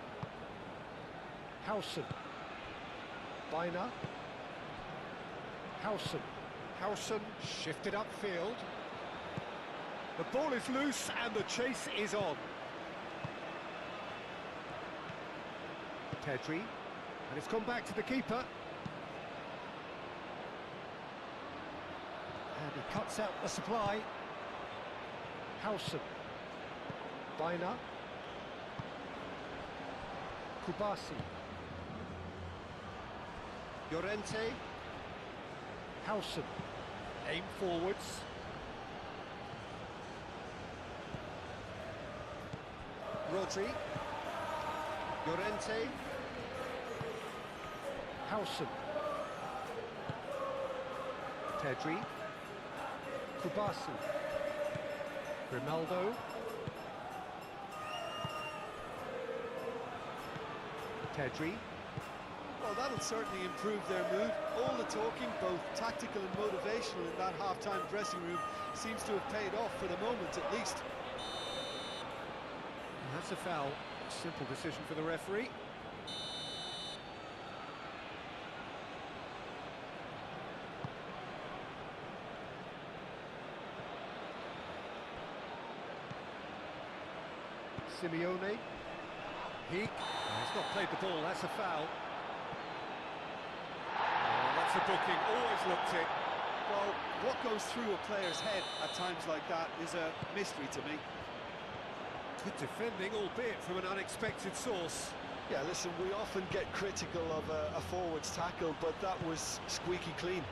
Howson. Bina. Howson. Howson shifted upfield. The ball is loose and the chase is on. Pedri. And it's come back to the keeper. And he cuts out the supply. Howson. Bina. Kubasu. Llorente. Howson. Aim forwards. Rodri. Llorente. Howson. Pedri. Kubasu. Ronaldo. Pedri. Well, that'll certainly improve their mood. All the talking, both tactical and motivational, in that half-time dressing room seems to have paid off for the moment, at least. And that's a foul. Simple decision for the referee. Simeone. He's not played the ball, that's a foul. Oh, that's a booking, always looked it. Well, what goes through a player's head at times like that is a mystery to me. Good defending, albeit from an unexpected source. Yeah, listen, we often get critical of a forward's tackle, but that was squeaky clean.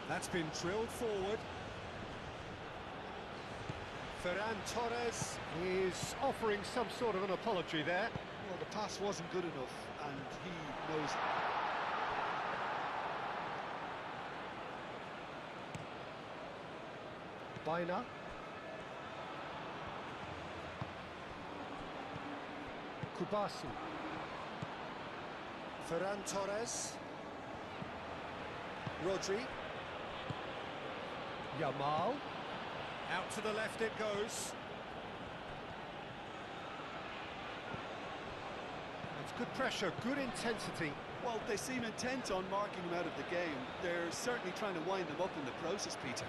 That's been drilled forward. Ferran Torres is offering some sort of an apology there. Well, the pass wasn't good enough, and he knows it. Baina. Kubasi. Ferran Torres. Rodri. Yamal. Out to the left it goes. It's good pressure, good intensity. Well, they seem intent on marking him out of the game. They're certainly trying to wind them up in the process, Peter.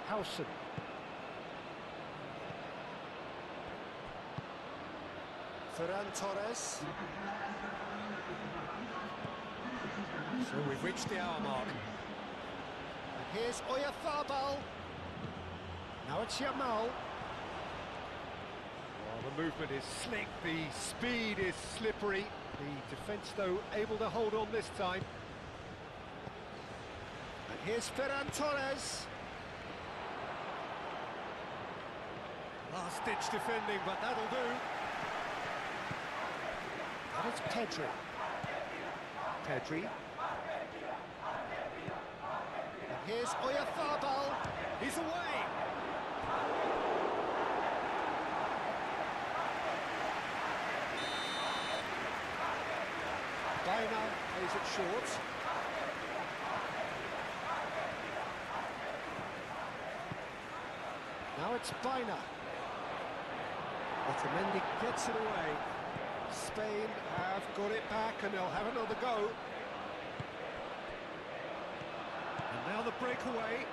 Howson. Ferran Torres. So we've reached the hour mark. And here's Oyarzabal. Now it's Yamal. Well, the movement is slick, the speed is slippery. The defence, though, able to hold on this time. And here's Ferran Torres. Last-ditch defending, but that'll do. And it's Pedri. Pedri. And here's Oyarzabal. He's away. Baina plays it short. Now it's Baina. Otamendi gets it away. Spain have got it back and they'll have another go. And now the breakaway.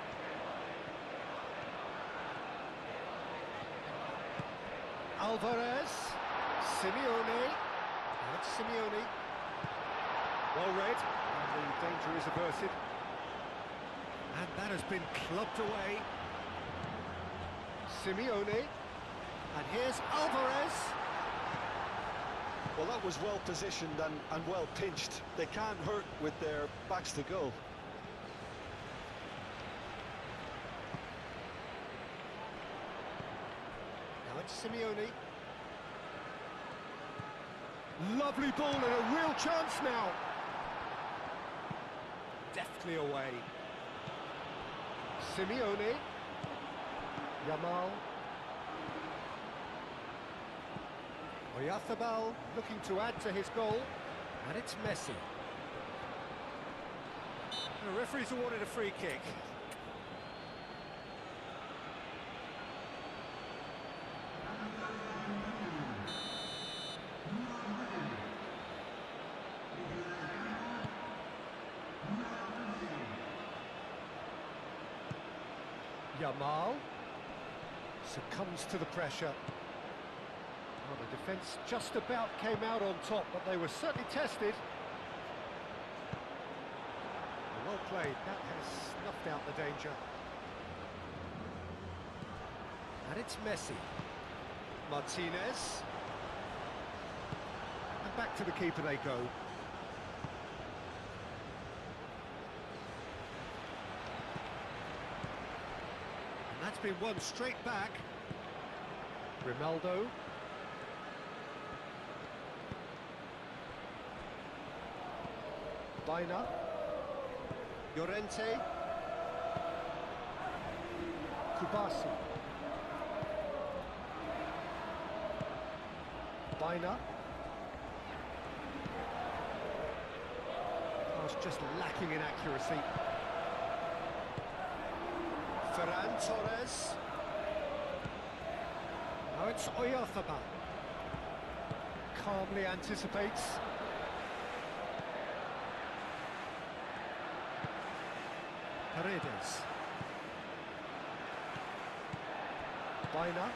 Alvarez. Simeone. That's Simeone. Well read. And the danger is averted. And that has been clubbed away. Simeone. And here's Alvarez. Well, that was well positioned and well pinched. They can't hurt with their backs to goal. Now it's Simeone. Lovely ball and a real chance now. Deftly away. Simeone. Yamal. Oyarzabal looking to add to his goal, and it's Messi. The referee's awarded a free kick. Yamal succumbs to the pressure. Well, the defence just about came out on top, but they were certainly tested. Well played, that has snuffed out the danger. And it's Messi. Martinez. And back to the keeper they go. And that's been won straight back. Grimaldo. Baina. Llorente. Kubasi. Baina. Oh, it's just lacking in accuracy. Ferran Torres. Now it's Oyarzabal. Calmly anticipates. Paredes. Baina.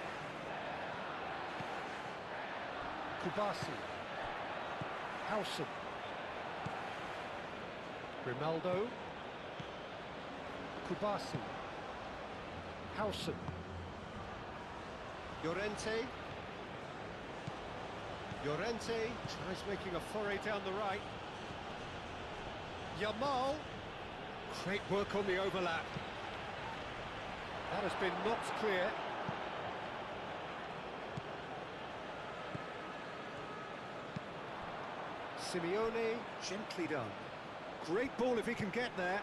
Kubasi. Howson. Grimaldo. Kubasi. Howson. Llorente. Llorente tries making a foray down the right. Yamal. Great work on the overlap. That has been knocked clear. Simeone, gently done. Great ball if he can get there.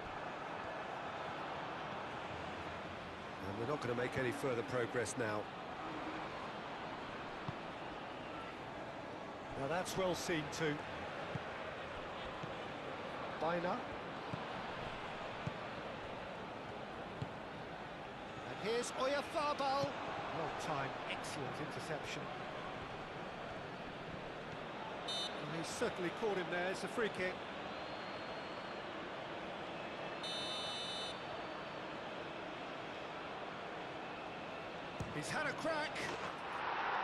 And we're not going to make any further progress now. Now that's well seen too. Bina. And here's Oyarzabal. Well timed, excellent interception. And he's certainly caught him there. It's a free kick. He's had a crack.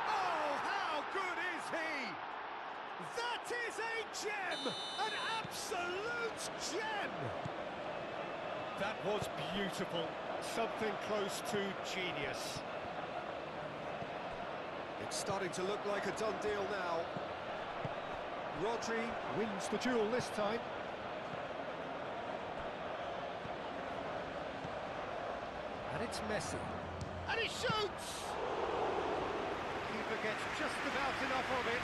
Oh, how good is he? That is a gem! An absolute gem! That was beautiful. Something close to genius. It's starting to look like a done deal now. Rodri wins the duel this time. And it's Messi. And he shoots! Keeper gets just about enough of it.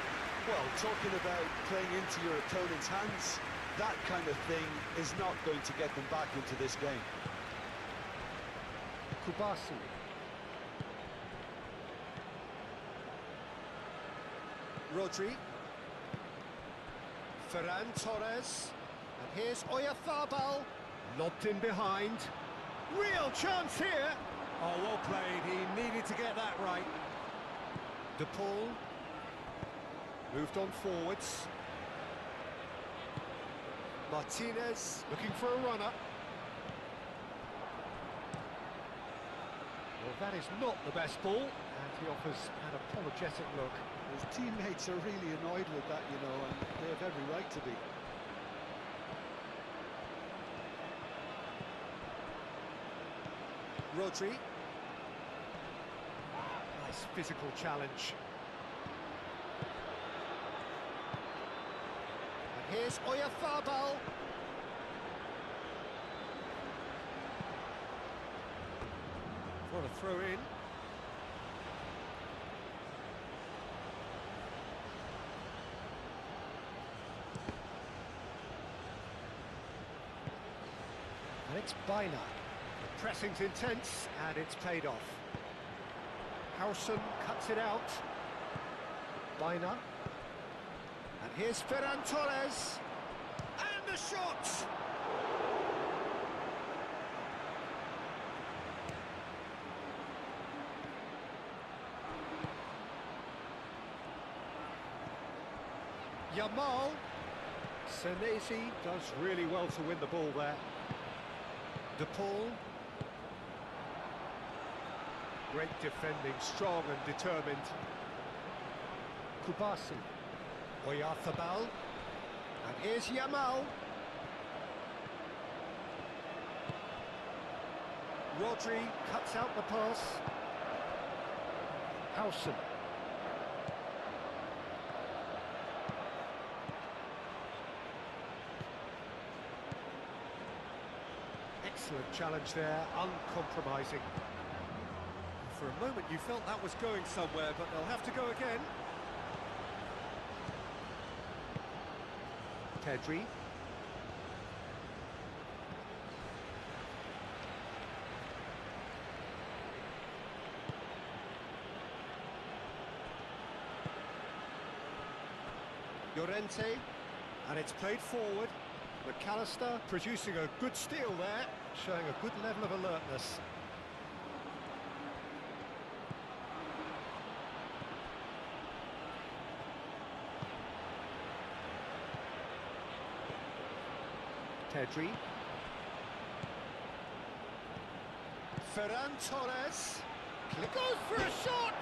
Well, talking about playing into your opponent's hands, that kind of thing is not going to get them back into this game. Kubasi. Rodri. Ferran Torres. And here's Oyarzabal. Lobbed in behind. Real chance here. Oh, well played. He needed to get that right. De Paul. Moved on forwards. Martinez looking for a runner. Well, that is not the best ball, and he offers an apologetic look. His teammates are really annoyed with that, you know, and they have every right to be. Rodri. Nice physical challenge. And here's Oyarzabal. What a throw in. And it's Bina. The pressing's intense, and it's paid off. Howson cuts it out. Bina. And here's Ferran Torres. And the shot! Yamal. Senesi does really well to win the ball there. De Paul. Great defending, strong and determined. Kubasi. Oyarzabal. And here's Yamal. Rodri cuts out the pass. Howson. Excellent challenge there, uncompromising. For a moment you felt that was going somewhere, but they'll have to go again. Pedri. Llorente, and it's played forward. McAllister producing a good steal there, showing a good level of alertness. Pedri. Ferran Torres. Goes for a shot!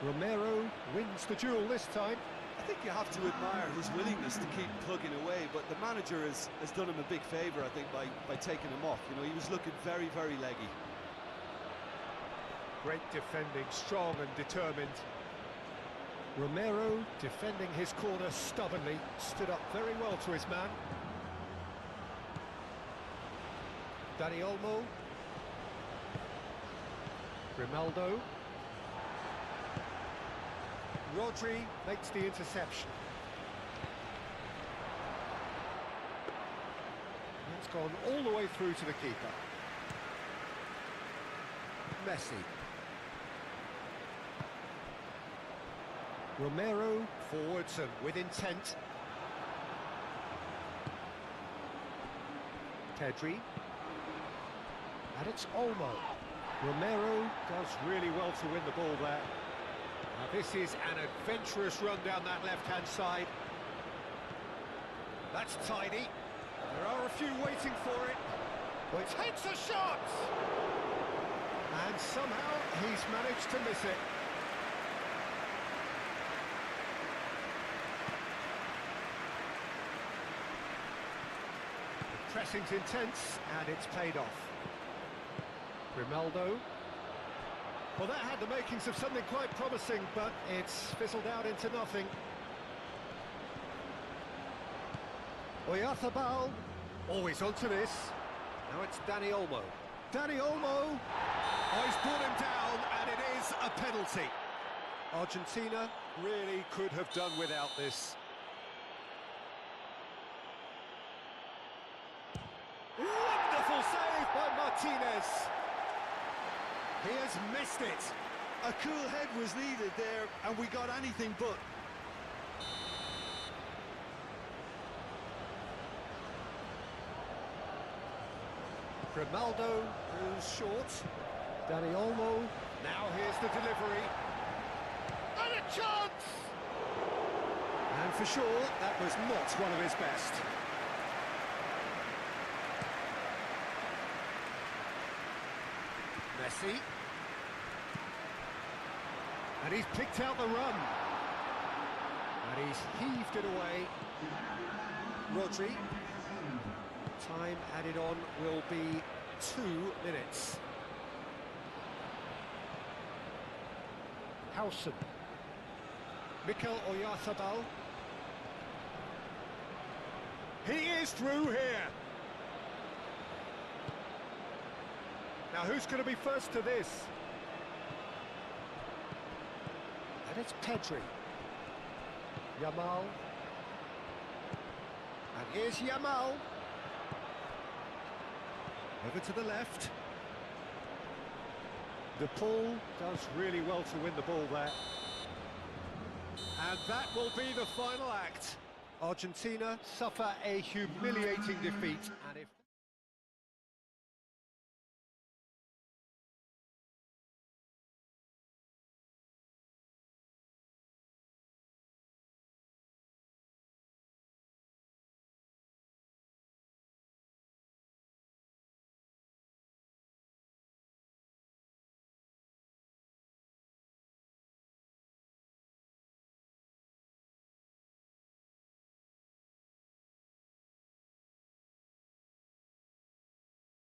Romero wins the duel this time. I think you have to admire his willingness to keep plugging away, but the manager has done him a big favour, I think, by taking him off. You know, he was looking very, very leggy. Great defending, strong and determined. Romero defending his corner stubbornly, stood up very well to his man. Dani Olmo. Grimaldo. Rodri makes the interception. It's gone all the way through to the keeper. Messi. Romero forwards and with intent. Pedri. And it's Olmo. Romero does really well to win the ball there. Now this is an adventurous run down that left-hand side. That's tidy. There are a few waiting for it. Well, it takes a shot! And somehow he's managed to miss it. The pressing's intense, and it's paid off. Grimaldo. Well, that had the makings of something quite promising, but it's fizzled out into nothing. Oyarzabal, always onto this. Now it's Dani Olmo. Dani Olmo! Oh, he's brought him down, and it is a penalty. Argentina really could have done without this. Wonderful save by Martinez. He has missed it. A cool head was needed there, and we got anything but. Grimaldo goes short. Dani Olmo. Now here's the delivery. And a chance! And for sure, that was not one of his best. Messi. And he's picked out the run. And he's heaved it away. Rodri. Time added on will be 2 minutes. Howson. Mikel Oyarzabal. He is through here. Now who's going to be first to this? And it's Pedri. Yamal. And here's Yamal. Over to the left. De Paul does really well to win the ball there. And that will be the final act. Argentina suffer a humiliating defeat.